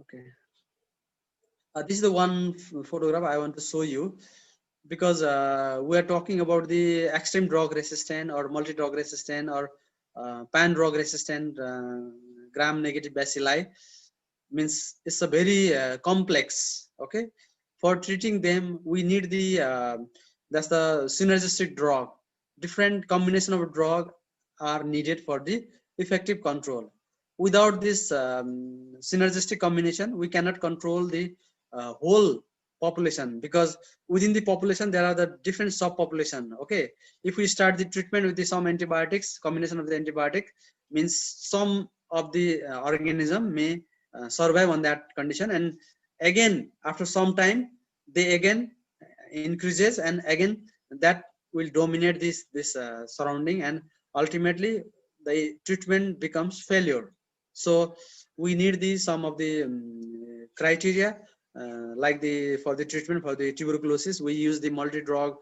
Okay. This is the one photograph I want to show you, because we are talking about the extreme drug resistant or multi drug resistant or pan drug resistant gram negative bacilli. Means it's a very complex. Okay. For treating them, we need the that's the synergistic drug. Different combination of drug are needed for the effective control. Without this synergistic combination, we cannot control the whole population, because within the population there are the different subpopulation. Okay. If we start the treatment with the some antibiotics, combination of the antibiotic, means some of the organism may survive on that condition, and again after some time they again increases, and again that will dominate this surrounding, and ultimately the treatment becomes failure. So we need the some of the criteria, like the for the treatment for the tuberculosis we use the multi-drug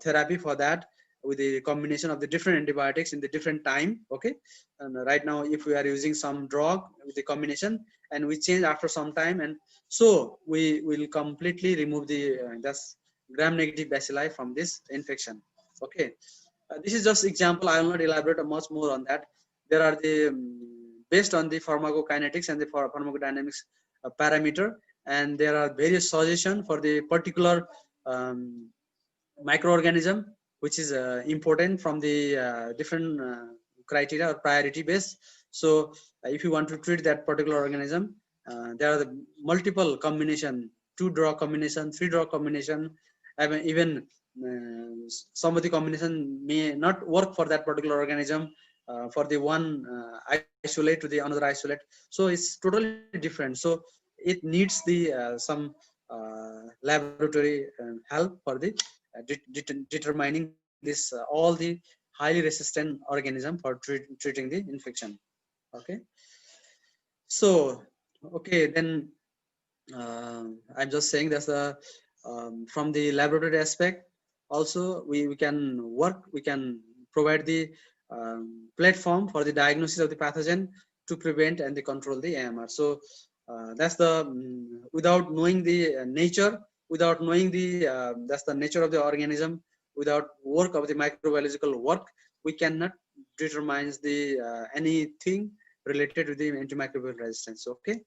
therapy for that, with the combination of the different antibiotics in the different time. Okay. And right now if we are using some drug with the combination and we change after some time, and so we will completely remove the that's gram negative bacilli from this infection. Okay. This is just example, I will not elaborate much more on that. There are the based on the pharmacokinetics and the pharmacodynamics parameter, and there are various suggestions for the particular microorganism which is important from the different criteria or priority base. So if you want to treat that particular organism, there are the multiple combination, 2-drug combination, 3-drug combination. I mean, even some of the combination may not work for that particular organism, for the one isolate to the another isolate. So it's totally different. So it needs the some laboratory help for the determining this all the highly resistant organism for treating the infection. Okay. So okay, then I'm just saying that from the laboratory aspect also we can work, we can provide the platform for the diagnosis of the pathogen to prevent and to control the AMR. So that's the without knowing the nature, without knowing the that's the nature of the organism, without work of the microbiological work, we cannot determine the anything related to the antimicrobial resistance. Okay.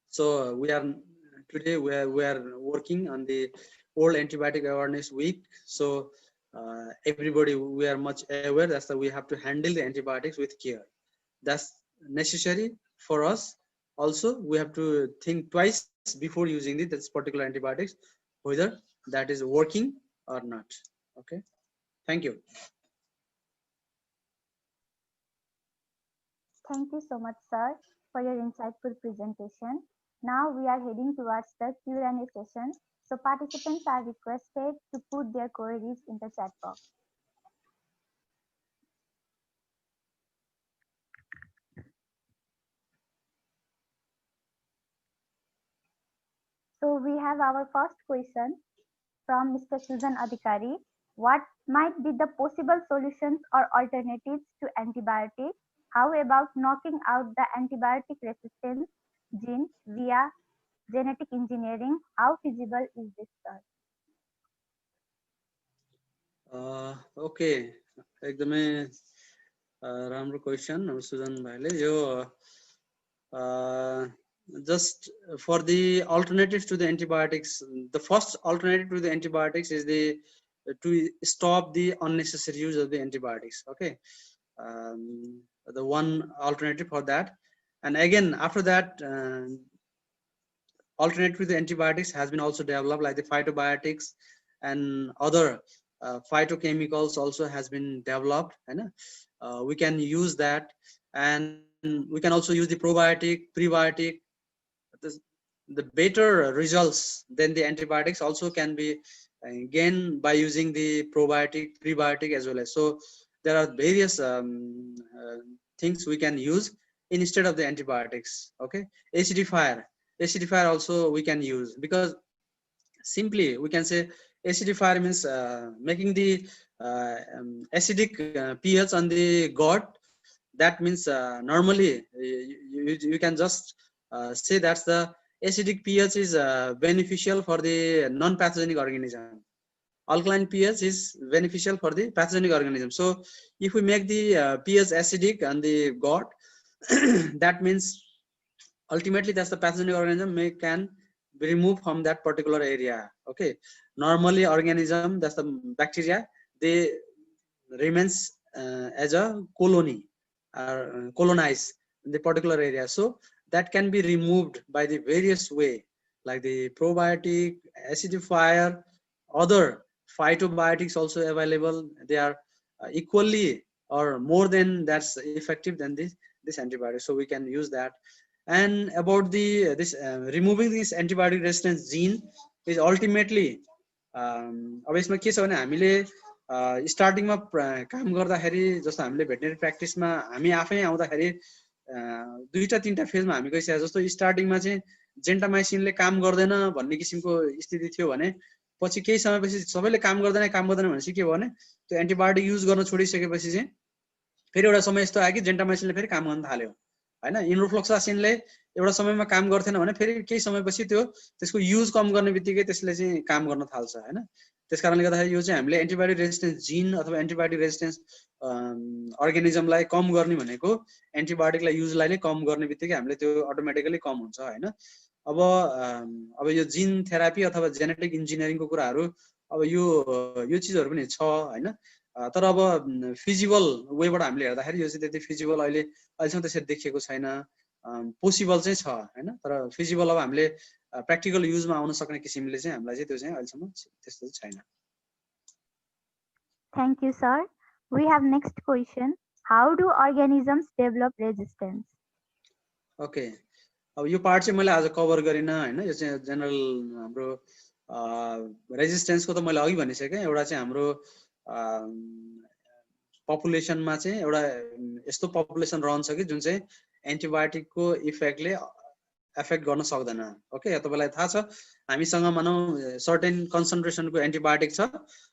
So we are today we are working on the World Antibiotic Awareness Week. So everybody, we are much aware that we have to handle the antibiotics with care. That's necessary for us. Also, we have to think twice before using this particular antibiotics, whether that is working or not. Okay. Thank you. Thank you so much, sir, for your insightful presentation. Now we are heading towards the Q&A session. So participants are requested to put their queries in the chat box. So we have our first question from Mr. Susan Adhikari. What might be the possible solutions or alternatives to antibiotics? How about knocking out the antibiotic resistance gene via genetic engineering? How feasible is this, sir? Okay. एकदमै राम्रो question सुजन भाइले यो just for the alternatives to the antibiotics, the first alternative to the antibiotics is the to stop the unnecessary use of the antibiotics. Okay, the one alternative for that, and again after that, alternative to the antibiotics has been also developed, like the phytobiotics and other phytochemicals also has been developed, and we can use that, and we can also use the probiotic, prebiotic. The better results than the antibiotics also can be gained by using the probiotic, prebiotic as well as. So there are various things we can use instead of the antibiotics. Okay, acidifier also we can use, because simply we can say acidifier means making the acidic pH on the gut. That means normally you can just say that's the acidic pH is beneficial for the non-pathogenic organism. Alkaline pH is beneficial for the pathogenic organism. So if we make the pH acidic on the gut, that means ultimately that's the pathogenic organism can be removed from that particular area. Okay, normally organism, that's the bacteria, they remains as a colony or colonize the particular area. So that can be removed by the various way, like the probiotic, acidifier, other phytobiotics also available. They are equally or more than that's effective than this antibiotic. So we can use that. And about the this removing this antibiotic resistance gene is ultimately अब यसमा के छ भने हामीले स्टार्टिङमा काम गर्दाखेरि जस्तो हामीले भेटनेरी प्र्याक्टिसमा हामी आफै आउँदाखेरि दुईटा तीनटा फेजमा हामी गइसकेको जस्तो स्टार्टिङमा चाहिँ जेन्टामाइसिनले काम गर्दैन भन्ने किसिमको स्थिति थियो भने पछि केही समयपछि सबैले काम गर्दैन भनेपछि के भयो भने त्यो एन्टिबायोटिक युज गर्न छोडिसकेपछि चाहिँ फेरि एउटा समय यस्तो आयो कि जेन्टामाइसिनले फेरि काम गर्न थाल्यो हैन। इन्रोफ्लोक्सासिनले एउटा समयमा काम गर्थेन भने फेरि केही समयपछि त्यसको युज कम गर्ने बित्तिकै त्यसले चाहिँ काम गर्न थाल्छ हैन। त्यसकारणले गर्दाखेरि यो चाहिँ हामीले एन्टिबायोटिक रेजिस्टेन्स जिन अथवा एन्टिबायोटिक रेजिस्टेन्स अर्गानिजमलाई कम गर्ने भनेको एन्टिबायोटिकलाई युजलाई नै कम गर्ने बित्तिकै हामीले त्यो अटोमेटिकली कम हुन्छ हैन। अब यो जिन थेरापी अथवा जेनेटिक इन्जिनियरिङको कुराहरू अब यो चिजहरू पनि छ हैन। तर अब फिजिबल वेबाट हामीले हेर्दाखेरि यो चाहिँ त्यति फिजिबल अहिलेसम्म त्यसरी देखिएको छैन। पोसिबल चाहिँ छ हैन, तर फिजिबल अब हामीले प्र्याक्टिकल युजमा आउन सक्ने किसिमले चाहिँ हामीलाई चाहिँ त्यो चाहिँ अहिलेसम्म त्यस्तो छैन। Thank you, sir. We have next question. How do organisms develop resistance? Okay, अब यो पार्ट चाहिँ मैले आज कभर गरिन हैन। यो चाहिँ जनरल हाम्रो रेजिस्टेन्सको त मैले अघि भनिसकेँ। एउटा चाहिँ हाम्रो पपुलेसनमा चाहिँ एउटा यस्तो पपुलेसन रहन्छ कि जुन चाहिँ एन्टिबायोटिकको इफेक्टले एफेक्ट गर्न सक्दैन। ओके, तपाईलाई थाहा छ हामीसँग मानौ सर्टेन कन्सन्ट्रेसनको एन्टिबायोटिक छ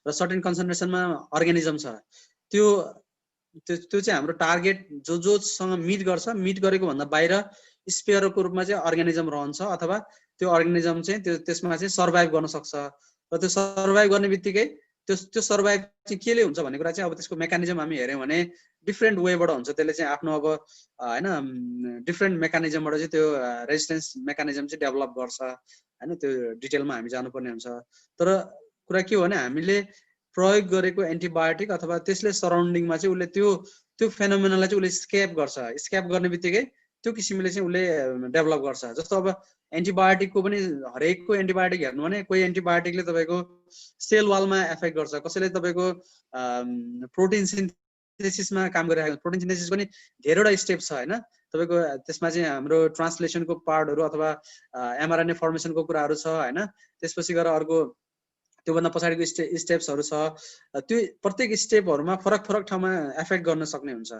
र सर्टेन कन्सन्ट्रेसनमा अर्गानिजम छ। त्यो चाहिँ हाम्रो टार्गेट जोसँग मिट गर्छ, मिट गरेको भन्दा बाहिर स्पेयरको रूपमा चाहिँ अर्गानिजम रहन्छ अथवा त्यो अर्गानिजम चाहिँ त्यसमा चाहिँ सर्भाइभ गर्न सक्छ। र त्यो सर्भाइभ गर्ने बित्तिकै त्यो सर्भाइभ चाहिँ केले हुन्छ भन्ने कुरा चाहिँ अब त्यसको मेकानिजम हामी हेर्यौँ भने डिफ्रेन्ट वेबाट हुन्छ। त्यसले चाहिँ आफ्नो अब हैन डिफ्रेन्ट मेकानिजमबाट चाहिँ त्यो रेजिस्टेन्स मेकानिजम चाहिँ डेभलप गर्छ हैन। त्यो डिटेलमा हामी जानुपर्ने हुन्छ। तर कुरा के हो भने हामीले प्रयोग गरेको एन्टिबायोटिक अथवा त्यसले सराउन्डिङमा चाहिँ उसले त्यो फेनोमेनालाई चाहिँ उसले स्केप गर्छ। स्केप गर्ने बित्तिकै त्यो किसिमले चाहिँ उसले डेभलप गर्छ। जस्तो अब एन्टिबायोटिकको पनि हरेकको एन्टिबायोटिक हेर्नु भने कोही एन्टिबायोटिकले तपाईँको सेल वालमा एफेक्ट गर्छ, कसैले तपाईँको प्रोटिन सिन्थेसिसमा काम गरिरहेको। प्रोटिन सिन्थेसिस पनि धेरैवटा स्टेप छ हैन। तपाईँको त्यसमा चाहिँ हाम्रो ट्रान्सलेसनको पार्टहरू अथवा एमआरएनए फर्मेसनको कुराहरू छ हैन। त्यसपछि गएर अर्को त्योभन्दा पछाडिको स्टेप्सहरू छ। त्यो प्रत्येक स्टेपहरूमा फरक फरक ठाउँमा एफेक्ट गर्न सक्ने हुन्छ।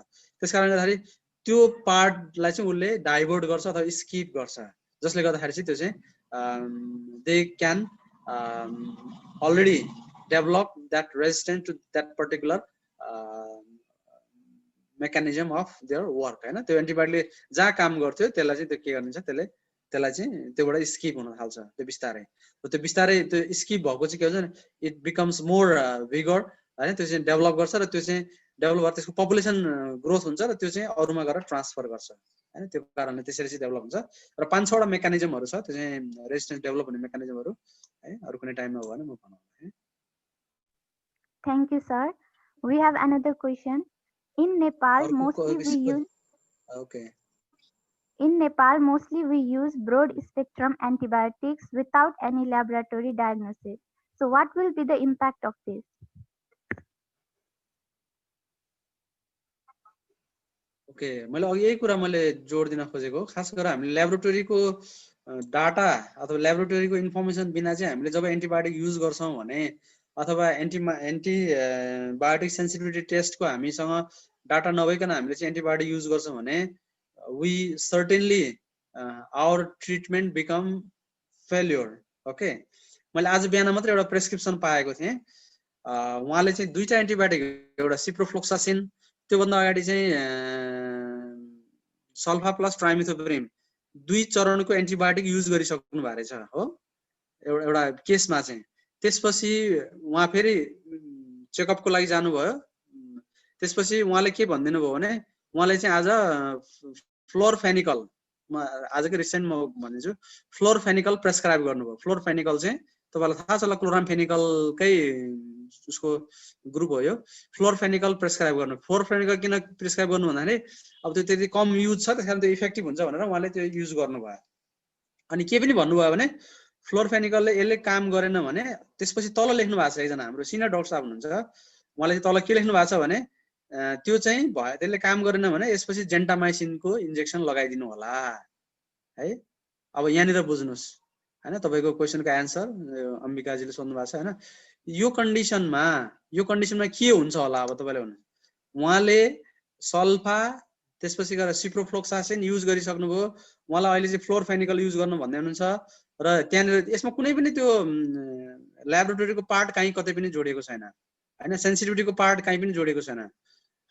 त्यसकारणले गर्दाखेरि त्यो पार्टलाई चाहिँ उसले डाइभर्ट गर्छ अथवा स्किप गर्छ, जसले गर्दाखेरि चाहिँ त्यो चाहिँ they can already develop that resistance to that particular mechanism of their work हैन। त्यो एन्टिबायोटिकले जहाँ काम गर्थ्यो त्यसलाई चाहिँ त्यो के गरिन्छ, त्यसलाई चाहिँ त्योबाट स्किप हुन थाल्छ त्यो बिस्तारै। त्यो बिस्तारै त्यो स्किप भएको चाहिँ के हुन्छ भने इट बिकम्स मोर भिगर हैन। त्यो चाहिँ डेभलप गर्छ र त्यो चाहिँ डेभलप भएर त्यसको पपुलेसन ग्रोथ हुन्छ र त्यो चाहिँ अरूमा गएर ट्रान्सफर गर्छ हैन त्यो कारणले त्यसरी चाहिँ डेभलप हुन्छ र 5-6 वटा मेकानिजमहरु छ त्यो चाहिँ रेजिस्टेन्स डेभलप हुने मेकानिजमहरु है अरु कुनै टाइममा हो भने म भनौँ है Thank you, sir. We have another question. In Nepal, okay. In Nepal, mostly we use broad-spectrum antibiotics without any laboratory diagnosis. So, what will be the impact of this? Okay मैले अघि यही कुरा मैले जोड दिन खोजेको खास गरेर हामीले ल्याबोरेटरीको डाटा अथवा ल्याबोरेटरीको इन्फर्मेसन बिना चाहिँ हामीले जब एन्टिबायोटिक युज गर्छौं भने अथवा एन्टिबायोटिक सेन्सिटिभिटी टेस्टको हामीसँग डाटा नभइकन हामीले चाहिँ एन्टिबायोटिक युज गर्छौं भने we certainly our treatment become failure okay मैले आज बिहान मात्र एउटा प्रेस्क्रिप्सन पाएको थिएँ उहाँले चाहिँ दुईटा एन्टिबायोटिक एउटा सिप्रोफ्लोक्सासिन त्यो भन्दा अगाडि चाहिँ सल्फा प्लस ट्राइमिथोप्रिम दुई चरणको एन्टिबायोटिक युज गरिसक्नु भएको रहेछ हो एउटा केसमा चाहिँ त्यसपछि उहाँ फेरि चेकअपको लागि जानुभयो त्यसपछि उहाँले के भन्दिनु भयो भने उहाँले चाहिँ आज फ्लोरफेनिकल म आजको रिसेन्ट म भन्छु फ्लोरफेनिकल प्रेस्क्राइब गर्नुभयो फ्लोरफेनिकल चाहिँ तपाईलाई थाहा छ होला क्लोरामफेनिकलकै उसको ग्रुप हो यो फ्लोरफेनिकल प्रेस्क्राइब गर्नु फ्लोरफेनिकल किन प्रेस्क्राइब गर्नु भन्दाखेरि अब त्यो त्यति कम युज छ त्यसकारण त्यो इफेक्टिभ हुन्छ भनेर उहाँले त्यो युज गर्नुभयो अनि के पनि भन्नुभयो भने फ्लोरफेनिकलले यसले काम गरेन भने त्यसपछि तल लेख्नु भएको छ एकजना हाम्रो सिनियर डाक्टर साहब हुनुहुन्छ उहाँले तल के लेख्नु भएको छ भने त्यो चाहिँ भयो त्यसले काम गरेन भने यसपछि जेन्टामाइसिनको इन्जेक्सन लगाइदिनु होला है अब यहाँनिर बुझ्नुस् हैन तपाईको क्वेशनको आन्सर अम्बिकाजीले सोध्नु भएको छ हैन यो कन्डिसनमा के हुन्छ होला अब तपाईले भन्नु उहाँले सल्फा त्यसपछि गएर सिप्रोफ्लोक्सासिन युज गरिसक्नुभयो उहाँलाई अहिले चाहिँ फ्लोरफेनिकल युज गर्नु भन्दै हुनुहुन्छ र त्यहाँनिर यसमा कुनै पनि त्यो ल्याबोरेटरीको पार्ट कहीँ कतै पनि जोडिएको छैन हैन सेन्सिटिभिटीको पार्ट कहीँ पनि जोडिएको छैन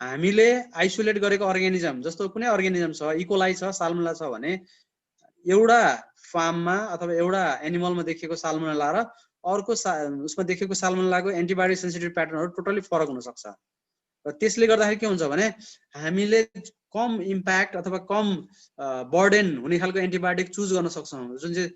हामीले आइसोलेट गरेको अर्गानिजम जस्तो कुनै अर्गानिजम छ इकोलाई छ साल्मोनेला छ भने एउटा फार्ममा अथवा एउटा एनिमलमा देखिएको साल्मोनेला र अर्को उसमा देखिएको साल्मोनेलाको एन्टिबायोटिक सेन्सिटिभ प्याटर्नहरु टोटली फरक हुन सक्छ र त्यसले गर्दाखेरि के हुन्छ भने हामीले कम इम्प्याक्ट अथवा कम बर्डन हुने खालको एन्टिबायोटिक चुज गर्न सक्छौं जुन चाहिँ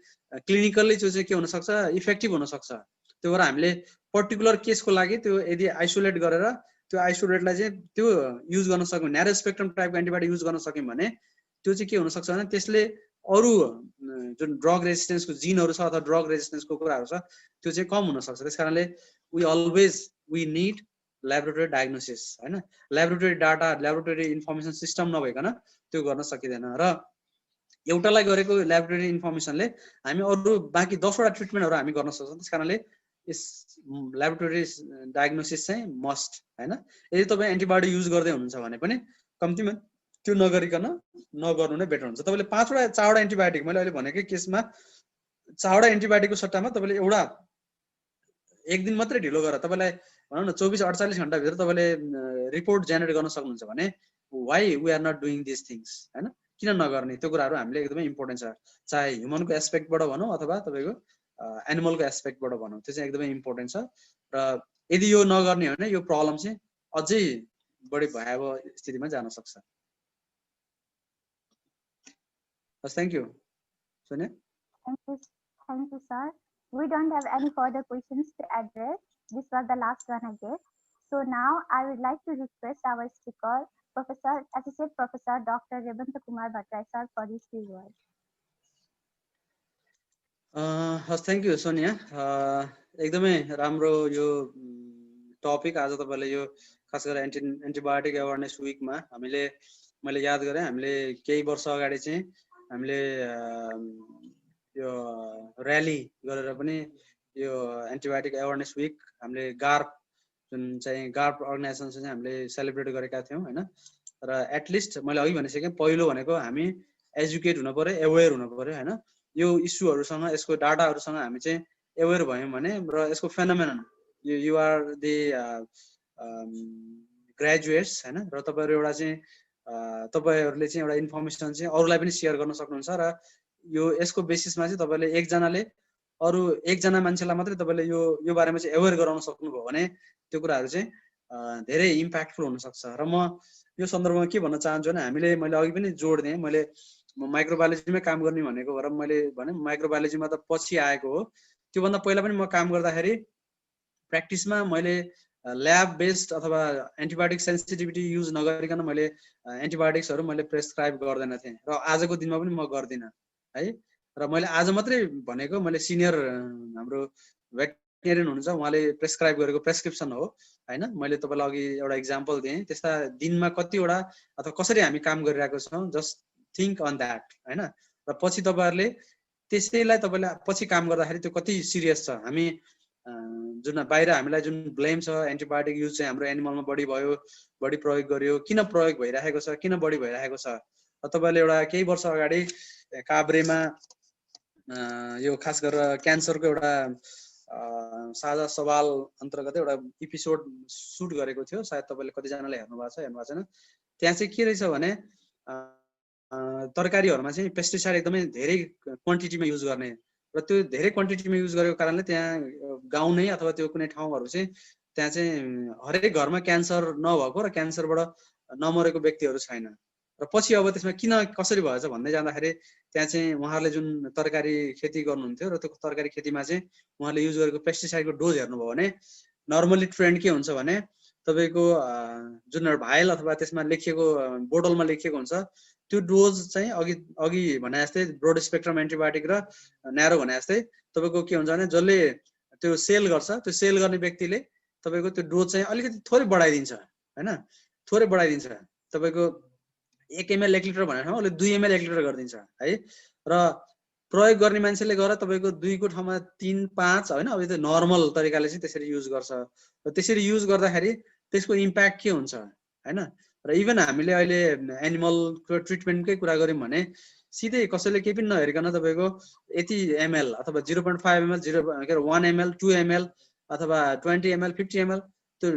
क्लिनिकली चाहिँ के हुन सक्छ इफेक्टिभ हुन सक्छ त्यो भएर हामीले पर्टिकुलर केसको लागि त्यो यदि आइसोलेट गरेर त्यो आइसोलेटलाई चाहिँ त्यो युज गर्न सक्यौं न्यारो स्पेक्ट्रम टाइपको एन्टिबायोटिक युज गर्न सक्यौं भने त्यो चाहिँ के हुन सक्छ भने त्यसले अरु जुन ड्रग रेजिस्टेन्सको जिनहरु छ अथवा ड्रग रेजिस्टेन्सको कुराहरु छ त्यो चाहिँ कम हुन सक्छ त्यसकारणले वी नीड ल्याबोरेटरी डायग्नोसिस हैन laboratory data laboratory information system नभइकन त्यो गर्न सकिदैन र एउटालाई गरेको ल्याबोरेटरी इन्फर्मेसनले हामी अरु बाँकी 10 वटा ट्रिटमेन्टहरु हामी गर्न सक्छौं त्यसकारणले यस ल्याबोरेटरी डायग्नोसिस चाहिँ मस्ट हैन यदि तपाई एन्टिबायोटिक युज गर्दै हुनुहुन्छ भने पनि कम्तिमा त्यो नगर्नु नै बेटर हुन्छ तपाईले 5 वटा 4 वटा एन्टिबायोटिक मैले अहिले भनेकै केसमा 4 वटा एन्टिबायोटिकको सट्टामा तपाईले एउटा एक दिन मात्रै ढिलो गरेर तपाईलाई भनौं न 24-48 घण्टा भित्र तपाईले रिपोर्ट जेनेरेट गर्न सक्नुहुन्छ भने why we are not doing these things हैन किन नगर्ने त्यो कुराहरु हामीले एकदमै इम्पोर्टेन्ट छ चाहे ह्युमनको एस्पेक्टबाट भनौं अथवा तपाईको एनिमलको एस्पेक्टबाट भनौं त्यो चाहिँ एकदमै इम्पोर्टेन्ट छ र यदि यो नगर्ने हो भने यो प्रब्लम चाहिँ अझै बढी भयावह स्थितिमा जान सक्छ Thank you. Sonia? Thank you, sir. We don't have any further questions to address. This was the last one, I guess. So now I would like to request our speaker, Associate Professor Dr.Rebanta Kumar Bhattarai, sir, for his few words. Thank you, Sonia. एकदमै राम्रो यो topic आज तपाईले यो खास गरेर antibiotic awareness वीकमा मैले याद गरे हामीले केही वर्ष अगाडि चाहिँ हामीले यो र्याली गरेर पनि यो एन्टिबायोटिक अवेयरनेस वीक हामीले गार्प जुन चाहिँ गार्प अर्गनाइजेसन चाहिँ हामीले सेलिब्रेट गरेका थियौं हैन र एटलिस्ट मैले अघि भनिसके पहिलो भनेको हामी एजुकेट हुनु पर्यो अवेयर हुनु पर्यो हैन यो इस्युहरुसँग यसको डाटाहरुसँग हामी चाहिँ अवेयर भयौं भने र यसको phenomenon you are the graduates हैन र तपाईहरु एउटा चाहिँ तपाईहरुले चाहिँ एउटा इन्फर्मेसन चाहिँ अरूलाई पनि शेयर गर्न सक्नुहुन्छ र यो यसको बेसिसमा चाहिँ तपाईले एकजनाले अरु एकजना मान्छेलाई मात्रै तपाईले यो बारेमा चाहिँ अवेयर गराउन सक्नुभयो भने त्यो कुराहरु चाहिँ धेरै इम्प्याक्टफुल हुन सक्छ। र म यो सन्दर्भमा के भन्न चाहन्छु भने मैले अघि पनि जोड दिएँ, म माइक्रोबायोलोजीमै काम गर्ने भनेको भएर मैले भने माइक्रोबायोलोजीमा त पछि आएको हो। त्योभन्दा पहिला पनि म काम गर्दाखेरि प्र्याक्टिसमा मैले ल्याब बेस्ड अथवा एन्टिबायोटिक सेन्सिटिभिटी युज नगरिकन मैले एन्टिबायोटिक्सहरू मैले प्रेस्क्राइब गर्दैन थिएँ र आजको दिनमा पनि म गर्दिनँ है। र मैले आज मात्रै भनेको, मैले सिनियर हाम्रो भेटनेरियन हुनुहुन्छ उहाँले प्रेस्क्राइब गरेको प्रेस्क्रिप्सन हो होइन। मैले तपाईँलाई अघि एउटा इक्जाम्पल दिएँ। त्यस्ता दिनमा कतिवटा अथवा कसरी हामी काम गरिरहेको छौँ, जस्ट थिङ्क अन द्याट होइन। र पछि तपाईँहरूले त्यसैलाई तपाईँले पछि काम गर्दाखेरि त्यो कति सिरियस छ। हामी जुन बाहिर हामीलाई जुन ब्लेम छ, एन्टिबायोटिक युज चाहिँ हाम्रो एनिमलमा बढी भयो, बढी प्रयोग गर्यो, किन प्रयोग भइरहेको छ, किन बढी भइरहेको छ। तपाईँले एउटा केही वर्ष अगाडि काभ्रेमा यो खास गरेर क्यान्सरको एउटा साझा सवाल अन्तर्गत एउटा एपिसोड सुट गरेको थियो, सायद तपाईँले कतिजनाले हेर्नु भएको छ, हेर्नु भएको छैन। त्यहाँ चाहिँ के रहेछ भने तरकारीहरूमा चाहिँ पेस्टिसाइड एकदमै धेरै क्वान्टिटीमा युज गर्ने, र त्यो धेरै क्वान्टिटीमा युज गरेको कारणले त्यहाँ गाउँ नै अथवा त्यो कुनै ठाउँहरू चाहिँ त्यहाँ चाहिँ हरेक घरमा क्यान्सर नभएको र क्यान्सरबाट नमरेको व्यक्तिहरू छैन। र पछि अब त्यसमा किन कसरी भएछ भन्दै जाँदाखेरि त्यहाँ चाहिँ उहाँहरूले जुन तरकारी खेती गर्नुहुन्थ्यो र त्यो तरकारी खेतीमा चाहिँ उहाँले युज गरेको पेस्टिसाइडको डोज हेर्नुभयो भने नर्मली ट्रेन्ड के हुन्छ भने तपाईँको जुन भाइल अथवा त्यसमा लेखिएको बोटलमा लेखिएको हुन्छ त्यो डोज चाहिँ अघि भने जस्तै ब्रोड स्पेक्ट्रम एन्टिबायोटिक र न्यारो भने जस्तै तपाईँको के हुन्छ भने जसले त्यो सेल गर्छ, त्यो सेल गर्ने व्यक्तिले तपाईँको त्यो डोज चाहिँ अलिकति थोरै बढाइदिन्छ होइन, थोरै बढाइदिन्छ। तपाईँको 1 ml 1 लिटर भनेको ठाउँमा उसले 2 ml 1 लिटर गरिदिन्छ है। र प्रयोग गर्ने मान्छेले गएर तपाईँको 2 को ठाउँमा 3 5 होइन, अब त्यो नर्मल तरिकाले चाहिँ त्यसरी युज गर्छ। र त्यसरी युज गर्दाखेरि त्यसको इम्प्याक्ट के हुन्छ होइन। र इभन हामीले अहिले एनिमलको ट्रिटमेन्टकै कुरा गऱ्यौँ भने सिधै कसैले केही पनि नहेरिकन तपाईँको यति ml अथवा 0.5 ml 1 ml 2 ml अथवा 20 ml 50 ml त्यो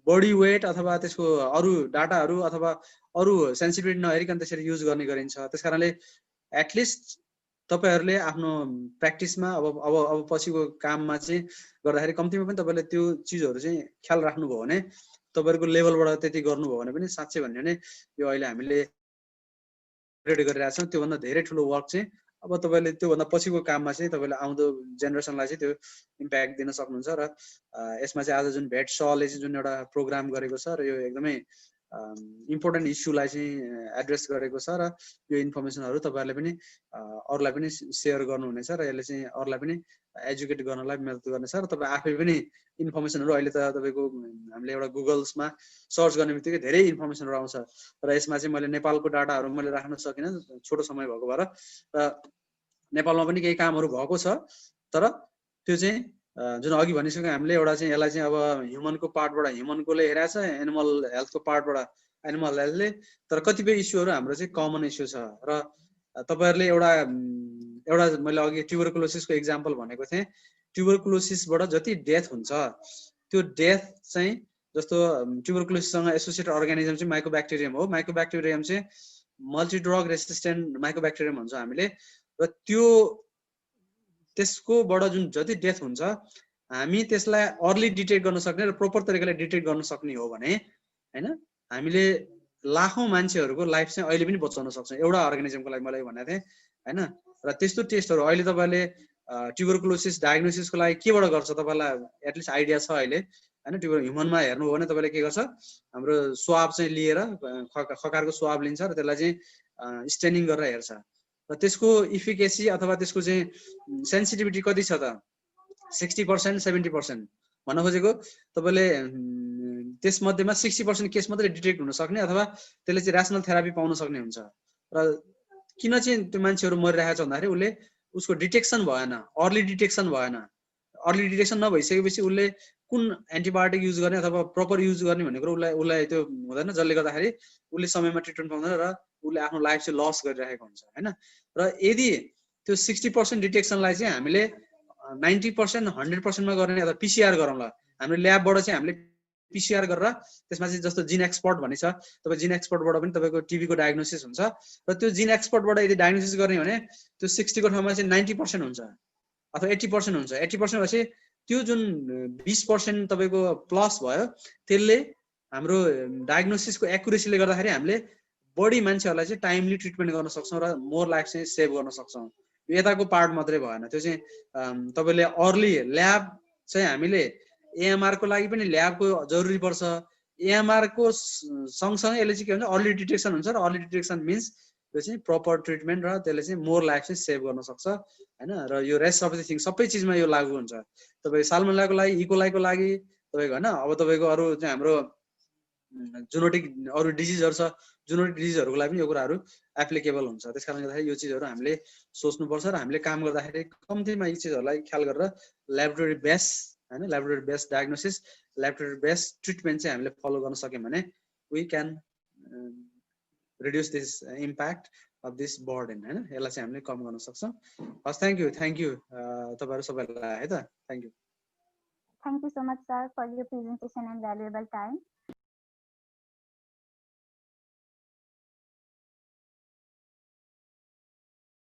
बडी वेट अथवा त्यसको अरू डाटाहरू अथवा अरू सेन्सिटिभिटी नहेरिकन त्यसरी युज गर्ने गरिन्छ। त्यस कारणले एटलिस्ट तपाईँहरूले आफ्नो प्र्याक्टिसमा अब पछिको काममा चाहिँ गर्दाखेरि कम्तीमा पनि तपाईँले त्यो चिजहरू चाहिँ ख्याल राख्नुभयो भने, तपाईँहरूको लेभलबाट त्यति गर्नुभयो भने पनि साँच्चै भन्यो भने यो अहिले हामीले रेडी गरिरहेको छौँ त्योभन्दा धेरै ठुलो वर्क चाहिँ अब तपाईँले त्योभन्दा पछिको काममा चाहिँ तपाईँले आउँदो जेनेरेसनलाई चाहिँ त्यो इम्प्याक्ट दिन सक्नुहुन्छ। र यसमा चाहिँ आज जुन भेट सले चाहिँ जुन एउटा प्रोग्राम गरेको छ र यो एकदमै इम्पोर्टेन्ट इस्युलाई चाहिँ एड्रेस गरेको छ र यो इन्फर्मेसनहरू तपाईँहरूले पनि अरूलाई पनि सेयर गर्नुहुनेछ र यसले चाहिँ अरूलाई पनि एजुकेट गर्नलाई मद्दत गर्नेछ। र तपाईँ आफै पनि इन्फर्मेसनहरू अहिले त तपाईँको हामीले एउटा गुगल्समा सर्च गर्ने बित्तिकै धेरै इन्फर्मेसनहरू आउँछ। र यसमा चाहिँ मैले नेपालको डाटाहरू मैले राख्न सकिनँ, छोटो समय भएको भएर। र नेपालमा पनि केही कामहरू भएको छ, तर त्यो चाहिँ जुन अघि भनिसक्यो हामीले एउटा चाहिँ यसलाई चाहिँ अब ह्युमनको पार्टबाट ह्युमनकोले हेरेको छ, एनिमल हेल्थको पार्टबाट एनिमल हेल्थले, तर कतिपय इस्युहरू हाम्रो चाहिँ कमन इस्यु छ। र तपाईँहरूले एउटा मैले अघि ट्युबरकुलोसिसको इक्जाम्पल भनेको थिएँ। ट्युबरकुलोसिसबाट जति डेथ हुन्छ त्यो डेथ चाहिँ जस्तो ट्युबरकुलोसिससँग एसोसिएट अर्गानिजम चाहिँ माइक्रोब्याक्टेरियम हो। माइक्रोब्याक्टेरियम चाहिँ मल्टिड्रग रेसिस्टेन्ट माइक्रोब्याक्टेरियम भन्छ हामीले। र त्यसकोबाट जुन जति डेथ हुन्छ हामी त्यसलाई अर्ली डिटेक्ट गर्न सक्ने र प्रोपर तरिकाले डिटेक्ट गर्न सक्ने हो भने होइन, हामीले लाखौँ मान्छेहरूको लाइफ चाहिँ अहिले पनि बचाउन सक्छौँ एउटा अर्गानिजमको लागि, मलाई भनेको थिएँ होइन। र त्यस्तो टेस्टहरू अहिले तपाईँले ट्युबरकुलोसिस डायग्नोसिसको लागि केबाट गर्छ तपाईँलाई एटलिस्ट आइडिया छ अहिले होइन। ह्युमनमा हेर्नुभयो भने तपाईँले के गर्छ, हाम्रो स्वाब चाहिँ लिएर खकारको स्वाब लिन्छ र त्यसलाई चाहिँ स्टेनिङ गरेर हेर्छ। र त्यसको इफिकेसी अथवा त्यसको चाहिँ सेन्सिटिभिटी कति छ त 60% 70% भन्न खोजेको। तपाईँले त्यसमध्येमा 60% केस मात्रै डिटेक्ट हुन सक्ने अथवा त्यसले चाहिँ ऱ्यासनल थेरापी पाउन सक्ने हुन्छ। र किन चाहिँ त्यो मान्छेहरू मरिरहेको छ भन्दाखेरि उसले उसको डिटेक्सन भएन, अर्ली डिटेक्सन भएन। अर्ली डिटेक्सन नभइसकेपछि उसले कुन एन्टिबायोटिक युज गर्ने अथवा प्रपर युज गर्ने भन्ने कुरो उसलाई त्यो हुँदैन, जसले गर्दाखेरि उसले समयमा ट्रिटमेन्ट पाउँदैन र उसले आफ्नो लाइफ चाहिँ लस गरिरहेको हुन्छ होइन। र यदि त्यो 60% डिटेक्सनलाई चाहिँ हामीले 90% 100%मा गर्ने अथवा पिसिआर गरौँला, हाम्रो ल्याबबाट चाहिँ हामीले पिसिआर गरेर त्यसमा चाहिँ जस्तो जिन एक्सपर्ट भन्ने छ, तपाईँ जिन एक्सपर्टबाट पनि तपाईँको टिबीको डायग्नोसिस हुन्छ। र त्यो जिन एक्सपर्टबाट यदि डायग्नोसिस गर्ने भने त्यो 60 को ठाउँमा चाहिँ 90% हुन्छ अथवा 80% हुन्छ। 80% भएपछि त्यो जुन 20% तपाईँको प्लस भयो त्यसले हाम्रो डायग्नोसिसको एक्युरेसीले गर्दाखेरि हामीले बढी मान्छेहरूलाई चाहिँ टाइमली ट्रिटमेन्ट गर्न सक्छौँ र मोर लाइफ चाहिँ सेभ गर्न सक्छौँ। यो यताको पार्ट मात्रै भएन, त्यो चाहिँ तपाईँले अर्ली ल्याब चाहिँ हामीले एएमआर को लागि पनि ल्याबको जरुरी पर्छ। एएमआर को सँगसँगै यसले चाहिँ के भन्छ अर्ली डिटेक्सन हुन्छ र अर्ली डिटेक्सन मिन्स त्यो चाहिँ प्रपर ट्रिटमेन्ट र त्यसले चाहिँ मोर लाइफ चाहिँ सेभ गर्न सक्छ हैन। र यो रेस्ट अफ द थिङ सबै चिजमा यो लागु हुन्छ। तपाईँ साल्मोनेलाको लागि इकोलाईको लागि तपाईँको हैन, अब तपाईँको अरू चाहिँ हाम्रो जुनोटिक अरू डिजिजहरू छ, जुनोटिक डिजिजहरूको लागि पनि यो कुराहरू एप्लिकेबल हुन्छ। त्यस कारणले गर्दाखेरि यो चिजहरू हामीले सोच्नुपर्छ र हामीले काम गर्दाखेरि कम्तीमा यी चिजहरूलाई ख्याल गरेर ल्याबोरेटरी बेस्ड हैन, laboratory based diagnosis, laboratory based treatment चाहिँ हामीले फलो गर्न सक्यौँ भने we can reduce this impact of this burden हैन, यसलाई चाहिँ हामीले कम गर्न सक्छौँ। हस्, थ्याङ्क यू तपाईँहरू सबैलाई है त, thank you. Thank you so much, sir, for your presentation and valuable time.